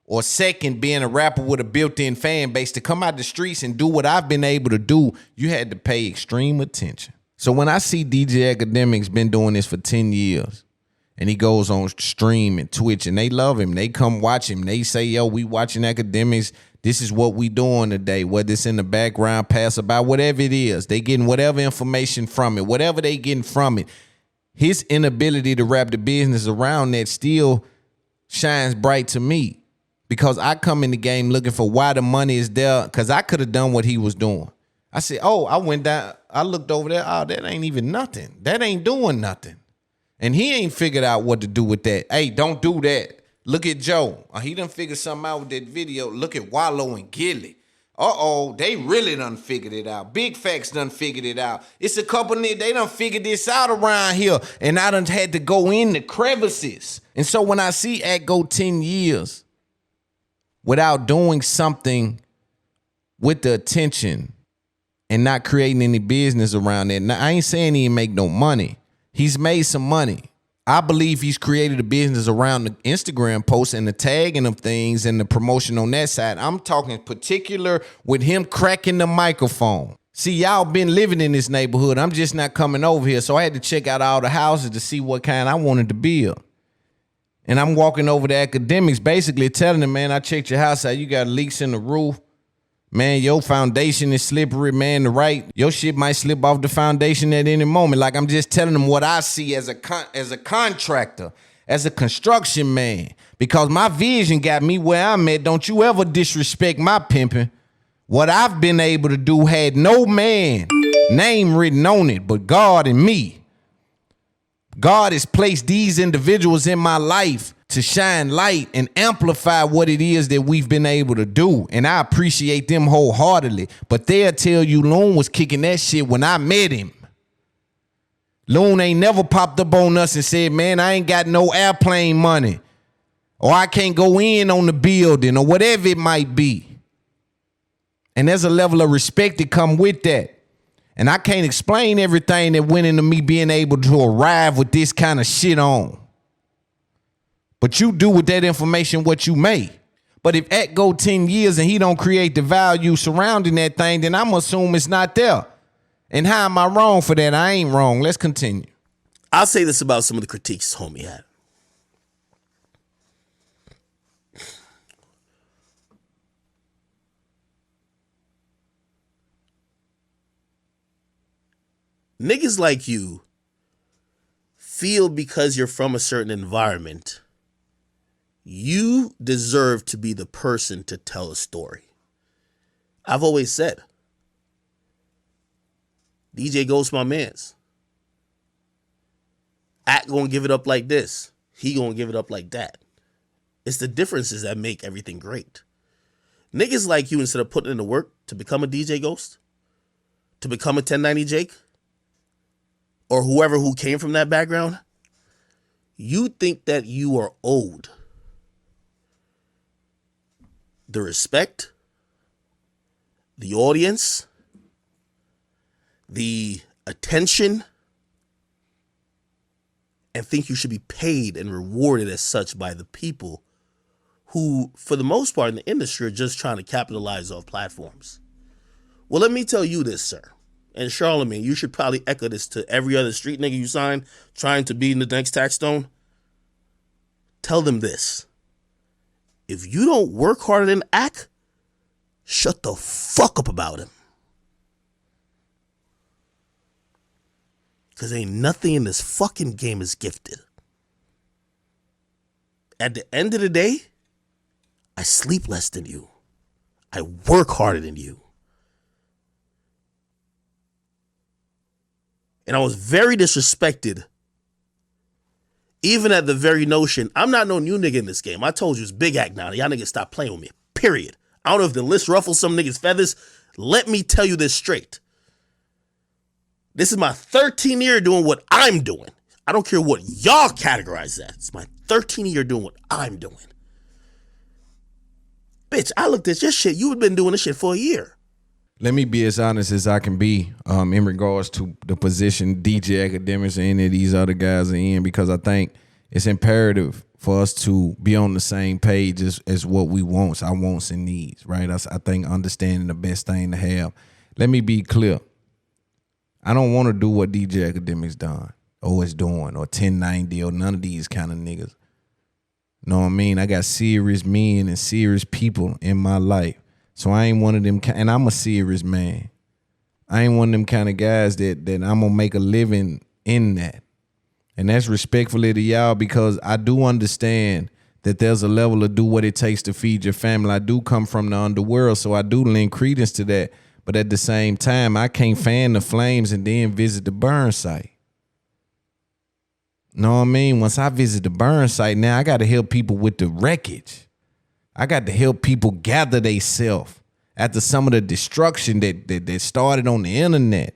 or second, being a rapper with a built-in fan base, to come out the streets and do what I've been able to do, you had to pay extreme attention. So when I see DJ Akademiks been doing this for 10 years, and he goes on stream and Twitch, and they love him, they come watch him, they say, yo, we watching Akademiks, this is what we doing today, whether it's in the background, pass about, whatever it is, they getting whatever information from it, whatever they getting from it. His inability to wrap the business around that still shines bright to me, because I come in the game looking for why the money is there, because I could have done what he was doing. I said, oh, I went down, I looked over there, oh, that ain't even nothing. That ain't doing nothing. And he ain't figured out what to do with that. Hey, don't do that. Look at Joe. He done figured something out with that video. Look at Wallow and Gilly. Uh-oh, they really done figured it out. Big Facts done figured it out. It's a couple of, they done figured this out around here, and I done had to go in the crevices. And so when I see Act go 10 years without doing something with the attention and not creating any business around it, now I ain't saying he ain't make no money. He's made some money. I believe he's created a business around the Instagram posts and the tagging of things and the promotion on that side. I'm talking particular with him cracking the microphone. See, y'all been living in this neighborhood. I'm just not coming over here. So I had to check out all the houses to see what kind I wanted to build. And I'm walking over to Akademiks, basically telling them, man, I checked your house out. You got leaks in the roof. Man, your foundation is slippery, man. Your shit might slip off the foundation at any moment. Like, I'm just telling them what I see as a contractor, as a construction man. Because my vision got me where I'm at. Don't you ever disrespect my pimping. What I've been able to do had no man name written on it but God and me. God has placed these individuals in my life to shine light and amplify what it is that we've been able to do. And I appreciate them wholeheartedly. But they'll tell you Loon was kicking that shit when I met him. Loon ain't never popped up on us and said, man, I ain't got no airplane money, or I can't go in on the building, or whatever it might be. And there's a level of respect that come with that. And I can't explain everything that went into me being able to arrive with this kind of shit on. But you do with that information what you may. But if Act go 10 years and he don't create the value surrounding that thing, then I'm assume it's not there. And how am I wrong for that? I ain't wrong. Let's continue. I'll say this about some of the critiques homie had. Niggas like you feel because you're from a certain environment, you deserve to be the person to tell a story. I've always said, DJ Ghost my mans. Act gonna give it up like this. He gonna give it up like that. It's the differences that make everything great. Niggas like you, instead of putting in the work to become a DJ Ghost, to become a 1090 Jake, or whoever who came from that background, you think that you are owed the respect, the audience, the attention, and think you should be paid and rewarded as such by the people who, for the most part in the industry, are just trying to capitalize off platforms. Well, let me tell you this, sir. And Charlamagne, you should probably echo this to every other street nigga you sign trying to be in the next tax stone. Tell them this. If you don't work harder than Ak, shut the fuck up about him. Because ain't nothing in this fucking game is gifted. At the end of the day, I sleep less than you. I work harder than you. And I was very disrespected, even at the very notion, I'm not no new nigga in this game. I told you it's Big Act now. Y'all niggas stop playing with me, period. I don't know if the list ruffles some niggas' feathers. Let me tell you this straight. This is my 13th year doing what I'm doing. I don't care what y'all categorize that. It's my 13th year doing what I'm doing. Bitch, I looked at your shit. You've been doing this shit for a year. Let me be as honest as I can be in regards to the position DJ Akademiks and any of these other guys are in, because I think it's imperative for us to be on the same page as what we want, our wants and needs, right? I think understanding the best thing to have. Let me be clear. I don't want to do what DJ Akademiks done or is doing or 1090 or none of these kind of niggas. Know what I mean? I got serious men and serious people in my life. So I ain't one of them, and I'm a serious man. I ain't one of them kind of guys that I'm going to make a living in that. And that's respectfully to y'all, because I do understand that there's a level of do what it takes to feed your family. I do come from the underworld, so I do lend credence to that. But at the same time, I can't fan the flames and then visit the burn site. Know what I mean? Once I visit the burn site, now I got to help people with the wreckage. I got to help people gather themselves after some of the destruction that started on the internet.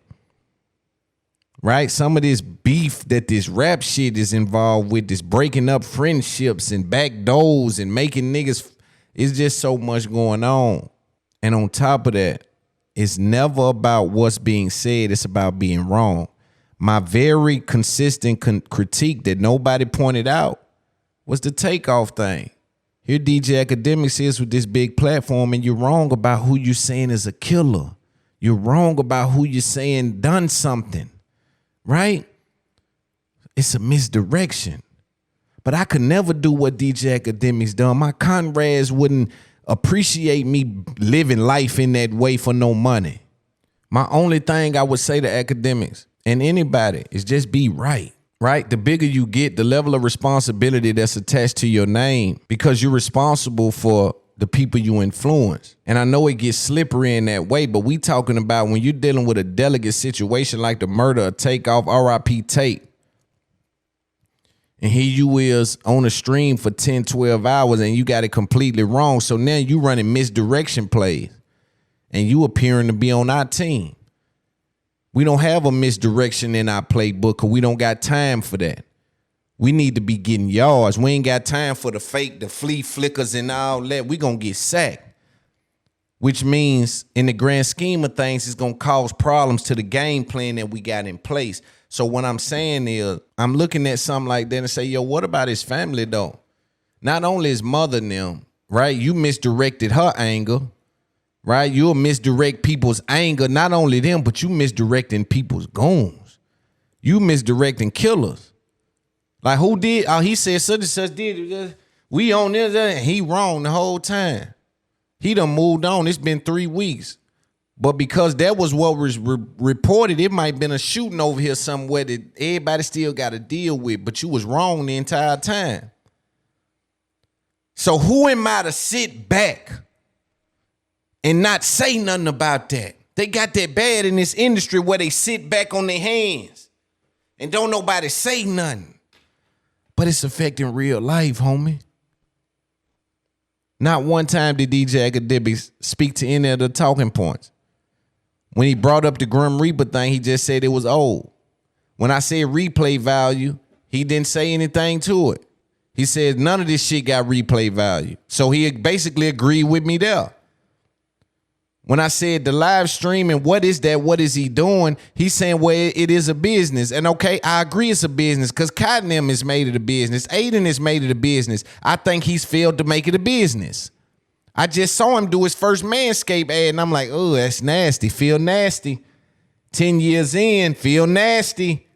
Right? Some of this beef that this rap shit is involved with, this breaking up friendships and back doors and making niggas, it's just so much going on. And on top of that, it's never about what's being said. It's about being wrong. My very consistent critique that nobody pointed out was the takeoff thing. Here DJ Akademiks is with this big platform, and you're wrong about who you're saying is a killer. You're wrong about who you're saying done something, right? It's a misdirection. But I could never do what DJ Akademiks done. My comrades wouldn't appreciate me living life in that way for no money. My only thing I would say to Akademiks and anybody is just be right. Right? The bigger you get, the level of responsibility that's attached to your name, because you're responsible for the people you influence. And I know it gets slippery in that way, but we talking about when you're dealing with a delicate situation like the murder of Takeoff, R.I.P. Tate. And here you is on a stream for 10, 12 hours and you got it completely wrong. So now you running misdirection plays and you appearing to be on our team. We don't have a misdirection in our playbook because we don't got time for that. We need to be getting yards. We ain't got time for the fake, the flea flickers and all that. We going to get sacked, which means in the grand scheme of things, it's going to cause problems to the game plan that we got in place. So what I'm saying is I'm looking at something like that and say, yo, what about his family though? Not only his mother and them, right? You misdirected her anger. Right? You'll misdirect people's anger, not only them, but you misdirecting people's goons. You misdirecting killers. Like who did? Oh, he said such and such did. We on this, and he wrong the whole time. He done moved on. It's been 3 weeks. But because that was what was reported, it might have been a shooting over here somewhere that everybody still got to deal with, but you was wrong the entire time. So who am I to sit back and not say nothing about that? They got that bad in this industry where they sit back on their hands and don't nobody say nothing. But it's affecting real life, homie. Not one time did DJ Akademiks speak to any of the talking points. When he brought up the Grim Reaper thing, he just said it was old. When I said replay value, He didn't say anything to it. He said none of this shit got replay value. So he basically agreed with me there. When I said the live streaming, what is that? What is he doing? He's saying, well, it is a business. And okay, I agree it's a business because Cotton M has made it a business. Aiden has made it a business. I think he's failed to make it a business. I just saw him do his first Manscaped ad and I'm like, oh, that's nasty. Feel nasty. 10 years in, feel nasty.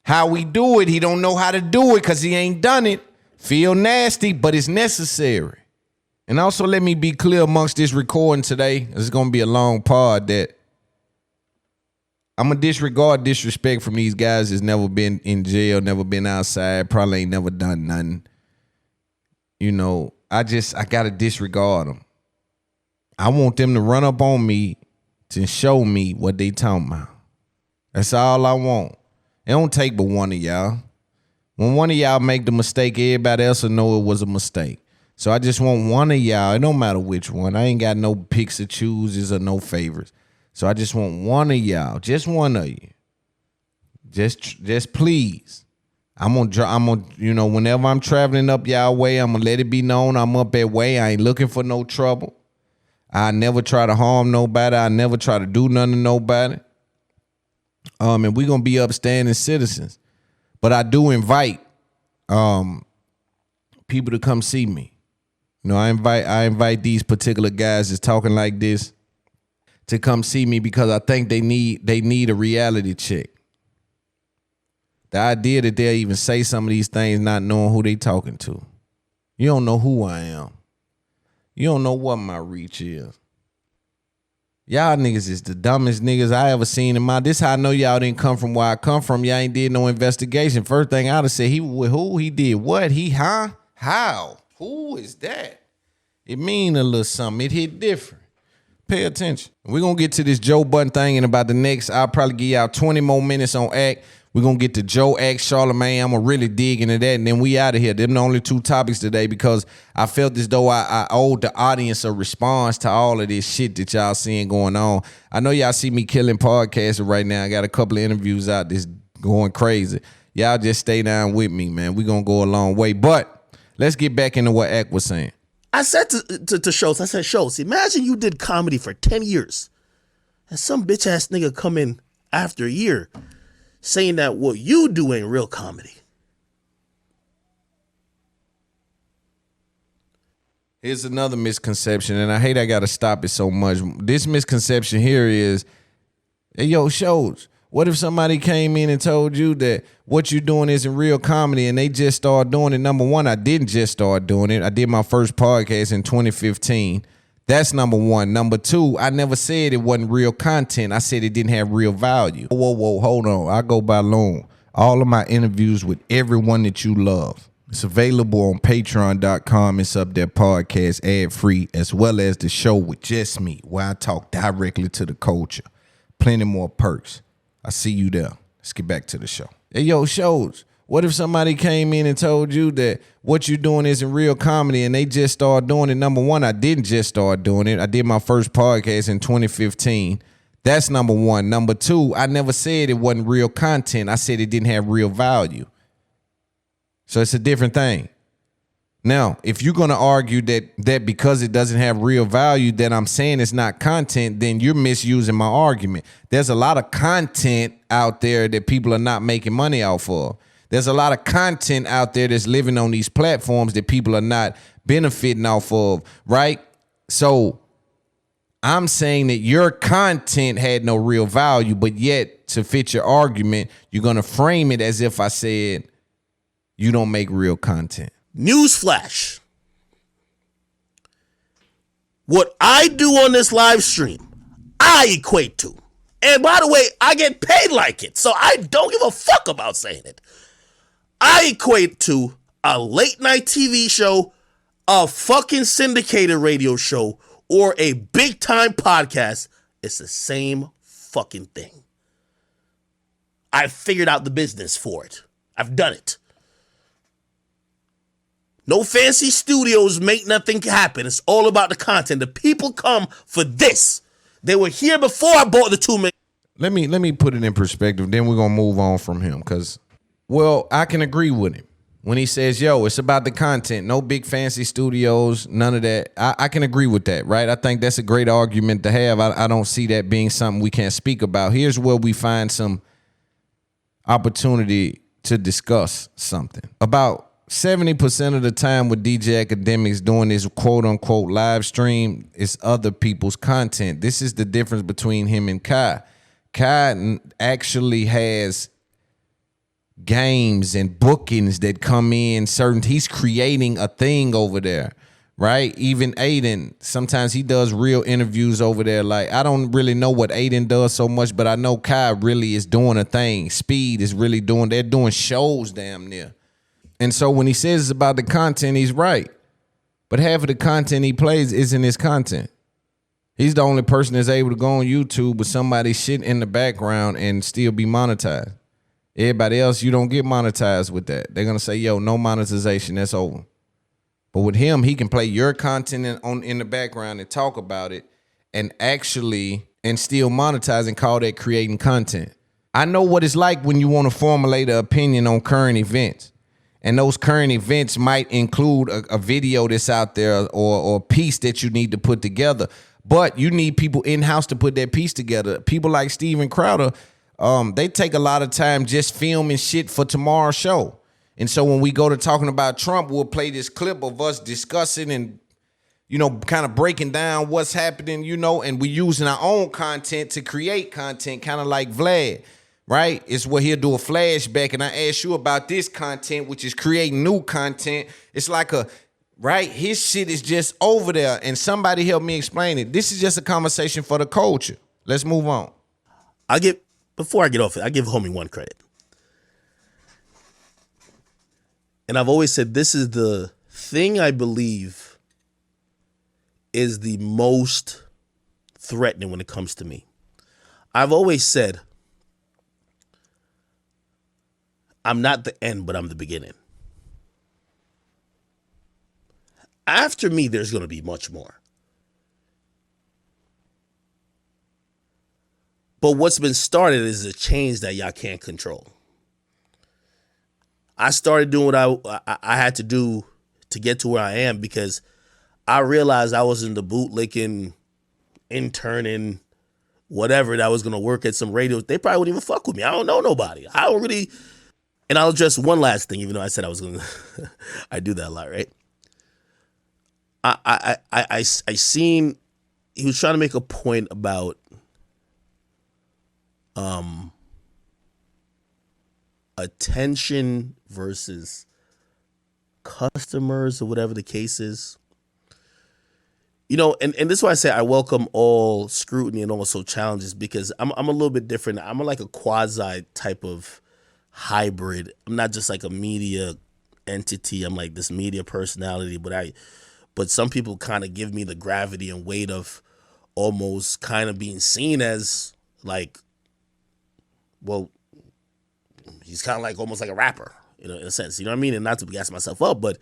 How we do it, he don't know how to do it because he ain't done it. Feel nasty, but it's necessary. And also let me be clear amongst this recording today. It's going to be a long pod that I'm going to disregard disrespect from these guys that's never been in jail, never been outside, probably ain't never done nothing. You know, I got to disregard them. I want them to run up on me to show me what they talking about. That's all I want. It don't take but one of y'all. When one of y'all make the mistake, everybody else will know it was a mistake. So I just want one of y'all. It don't matter which one. I ain't got no picks or chooses or no favorites. So I just want one of y'all, just one of you. Just please. I'm gonna, you know, whenever I'm traveling up y'all way, I'm gonna let it be known I'm up that way. I ain't looking for no trouble. I never try to harm nobody. I never try to do nothing to nobody. And we gonna be upstanding citizens. But I do invite people to come see me. You know, I invite these particular guys that's talking like this to come see me because I think they need a reality check. The idea that they'll even say some of these things not knowing who they talking to. You don't know who I am. You don't know what my reach is. Y'all niggas is the dumbest niggas I ever seen in my. This how I know y'all didn't come from where I come from. Y'all ain't did no investigation. First thing I'd have said, he with who? He did what? He, huh? How? Who is that? It mean a little something. It hit different. Pay attention. We're going to get to this Joe Budden thing in about the next, I'll probably give y'all 20 more minutes on Act. We're going to get to Joe Act, Charlamagne. I'm going to really dig into that, and then we out of here. Them the only two topics today because I felt as though I owed the audience a response to all of this shit that y'all seeing going on. I know y'all see me killing podcasts right now. I got a couple of interviews out that's going crazy. Y'all just stay down with me, man. We're going to go a long way. But let's get back into what Act was saying. I said to Schultz, I said, Schultz, imagine you did comedy for 10 years and some bitch ass nigga come in after a year saying that what you do ain't real comedy. Here's another misconception, and I hate I got to stop it so much. This misconception here is, hey, yo, Schultz, what if somebody came in and told you that what you're doing isn't real comedy and they just started doing it? Number one, I didn't just start doing it. I did my first podcast in 2015. That's number one. Number two, I never said it wasn't real content. I said it didn't have real value. Whoa, hold on. I go by Loon. All of my interviews with everyone that you love. It's available on patreon.com. It's up there, podcast ad-free, as well as the show with just me, where I talk directly to the culture. Plenty more perks. I see you there. Let's get back to the show. Hey, yo, Schultz, what if somebody came in and told you that what you're doing isn't real comedy and they just started doing it? Number one, I didn't just start doing it. I did my first podcast in 2015. That's number one. Number two, I never said it wasn't real content. I said it didn't have real value. So it's a different thing. Now, if you're going to argue that because it doesn't have real value, that I'm saying it's not content, then you're misusing my argument. There's a lot of content out there that people are not making money off of. There's a lot of content out there that's living on these platforms that people are not benefiting off of, right? So I'm saying that your content had no real value, but yet to fit your argument, you're going to frame it as if I said you don't make real content. Newsflash. What I do on this live stream, I equate to. And by the way, I get paid like it, so I don't give a fuck about saying it. I equate to a late night TV show, a fucking syndicated radio show, or a big time podcast. It's the same fucking thing. I've figured out the business for it. I've done it. No fancy studios make nothing happen. It's all about the content. The people come for this. They were here before I bought the 2 million. Let me put it in perspective. Then we're gonna move on from him because Well, I can agree with him when he says, yo, it's about the content. No big fancy studios, none of that. I can agree with that, right? I think that's a great argument to have. I don't see that being something we can't speak about. Here's where we find some opportunity to discuss something. About 70% of the time with DJ Akademiks doing this quote unquote live stream is other people's content. This is the difference between him and Kai. Kai actually has games and bookings that come in he's creating a thing over there, right? Even Aiden, sometimes he does real interviews over there. Like, I don't really know what Aiden does so much, but I know Kai really is doing a thing. Speed is really they're doing shows damn near. And so when he says it's about the content, he's right. But half of the content he plays isn't his content. He's the only person that's able to go on YouTube with somebody shit in the background and still be monetized. Everybody else, you don't get monetized with that. They're going to say, yo, no monetization, that's over. But with him, he can play your content in the background and talk about it and still monetize and call that creating content. I know what it's like when you want to formulate an opinion on current events. And those current events might include a video that's out there or a piece that you need to put together. But you need people in-house to put that piece together. People like Steven Crowder, they take a lot of time just filming shit for tomorrow's show. And so when we go to talking about Trump, we'll play this clip of us discussing and, kind of breaking down what's happening, and we're using our own content to create content, kind of like Vlad, right? It's where he'll do a flashback and I ask you about this content, which is creating new content. It's like right? His shit is just over there and somebody help me explain it. This is just a conversation for the culture. Let's move on. Before I get off it, I give homie one credit. And I've always said this is the thing I believe is the most threatening when it comes to me. I've always said, I'm not the end, but I'm the beginning. After me, there's going to be much more. But what's been started is a change that y'all can't control. I started doing what I had to do to get to where I am because I realized I was in the bootlicking, interning, whatever that was going to work at some radio. They probably wouldn't even fuck with me. I don't know nobody. I don't really. And I'll address one last thing, even though I said I was going to. I do that a lot, right? I seen he was trying to make a point about attention versus customers or whatever the case is. And this is why I say I welcome all scrutiny and also challenges because I'm a little bit different. I'm like a quasi type of hybrid. I'm not just like a media entity. I'm like this media personality, but some people kind of give me the gravity and weight of almost kind of being seen as like, well, he's kind of like almost like a rapper, in a sense, you know what I mean? And not to gas myself up, but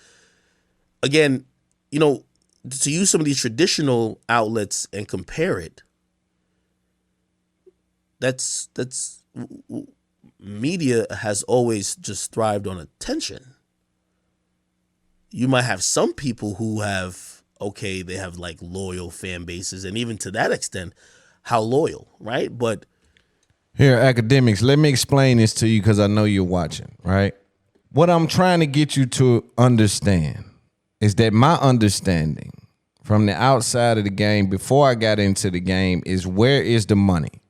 again, to use some of these traditional outlets and compare it, that's media has always just thrived on attention. You might have some people who have, they have like loyal fan bases, and even to that extent, how loyal, right? But here, Akademiks, let me explain this to you because I know you're watching, right? What I'm trying to get you to understand is that my understanding from the outside of the game before I got into the game is where is the money?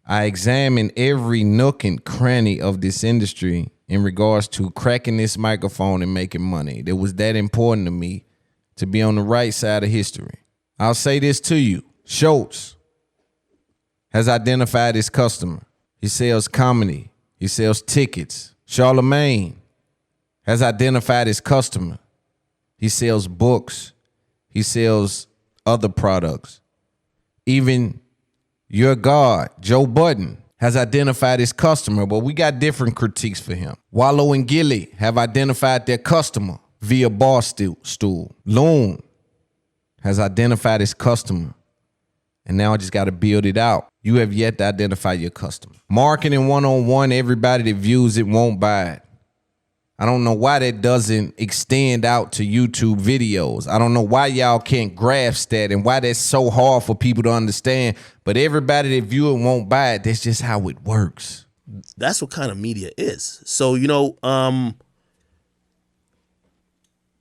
I examine every nook and cranny of this industry in regards to cracking this microphone and making money. It was that important to me to be on the right side of history. I'll say this to you. Shultz has identified his customer. He sells comedy. He sells tickets. Charlamagne has identified his customer. He sells books. He sells other products. Even your God, Joe Budden, has identified his customer, but we got different critiques for him. Wallow and Gilly have identified their customer via bar stool. Loon has identified his customer. And now I just got to build it out. You have yet to identify your customer. Marketing 101, everybody that views it won't buy it. I don't know why that doesn't extend out to YouTube videos. I don't know why y'all can't grasp that and why that's so hard for people to understand. But everybody that view it won't buy it. That's just how it works. That's what kind of media is. So,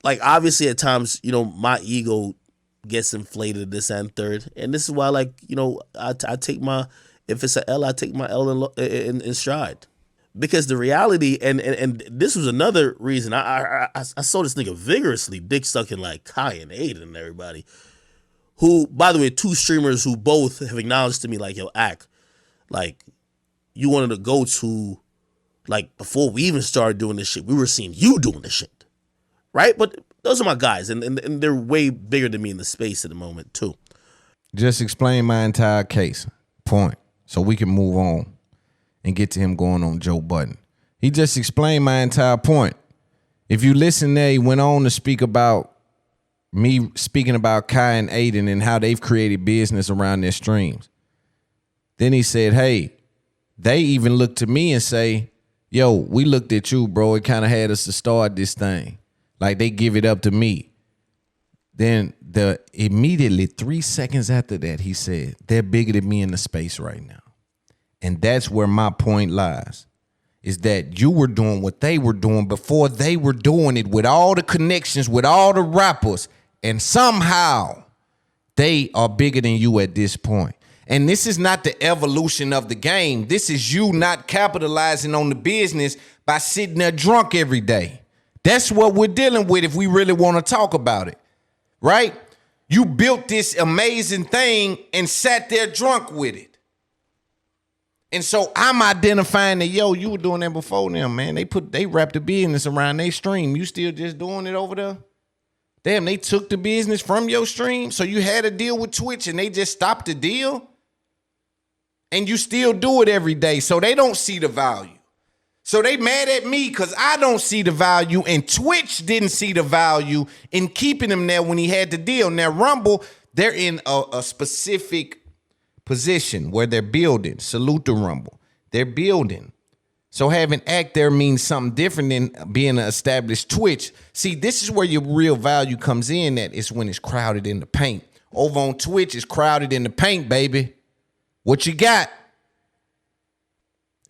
like obviously at times, my ego gets inflated, this and third. And this is why, like, I take if it's an L, I take my L in stride. Because the reality, and this was another reason I saw this nigga vigorously dick sucking like Kai and Aiden and everybody, who, by the way, two streamers who both have acknowledged to me like, yo, Ak, like, you one of the goats who, like, before we even started doing this shit, we were seeing you doing this shit, right? But those are my guys, and they're way bigger than me in the space at the moment too. Just explain my entire case, point, so we can move on and get to him going on Joe Budden. He just explained my entire point. If you listen there, he went on to speak about me speaking about Kai and Aiden and how they've created business around their streams. Then he said, hey, they even looked to me and say, yo, we looked at you, bro. It kind of had us to start this thing. Like they give it up to me. Then immediately 3 seconds after that, he said, they're bigger than me in the space right now. And that's where my point lies, is that you were doing what they were doing before they were doing it with all the connections, with all the rappers, and somehow they are bigger than you at this point. And this is not the evolution of the game. This is you not capitalizing on the business by sitting there drunk every day. That's what we're dealing with if we really want to talk about it, right? You built this amazing thing and sat there drunk with it. And so I'm identifying that, yo, you were doing that before them, man. They wrapped the business around their stream. You still just doing it over there? Damn, they took the business from your stream. So you had a deal with Twitch and they just stopped the deal? And you still do it every day. So they don't see the value. So they mad at me because I don't see the value and Twitch didn't see the value in keeping him there when he had the deal. Now, Rumble, they're in a specific position where they're building. Salute to Rumble. They're building. So having Act there means something different than being an established Twitch. See, this is where your real value comes in at. It's when it's crowded in the paint. Over on Twitch, it's crowded in the paint, baby. What you got?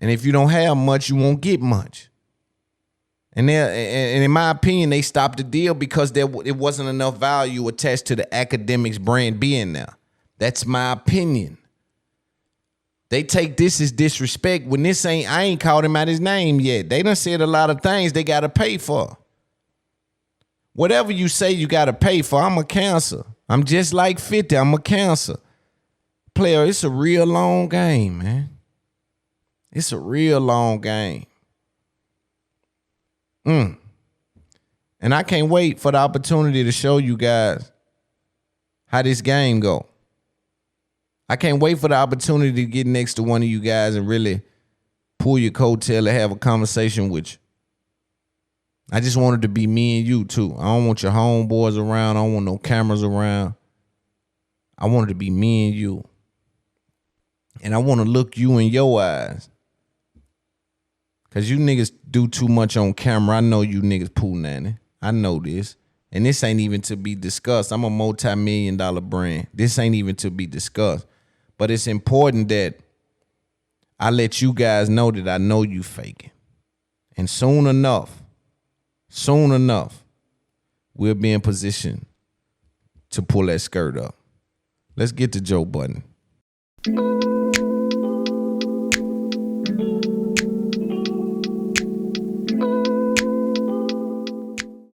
And if you don't have much, you won't get much. And in my opinion, they stopped the deal because it wasn't enough value attached to the Akademiks brand being there. That's my opinion. They take this as disrespect when I ain't called him out his name yet. They done said a lot of things they got to pay for. Whatever you say you got to pay for, I'm a cancer. I'm just like 50, I'm a cancer. Player, it's a real long game, man. It's a real long game. And I can't wait for the opportunity to show you guys how this game go. I can't wait for the opportunity to get next to one of you guys and really pull your coattail and have a conversation with you. I just want it to be me and you too. I don't want your homeboys around. I don't want no cameras around. I want it to be me and you. And I want to look you in your eyes. Because you niggas do too much on camera. I know you niggas poo nanny. I know this. And this ain't even to be discussed. I'm a multi-million-dollar brand. This ain't even to be discussed. But it's important that I let you guys know that I know you faking. And soon enough, we'll be in position to pull that skirt up. Let's get to Joe Budden.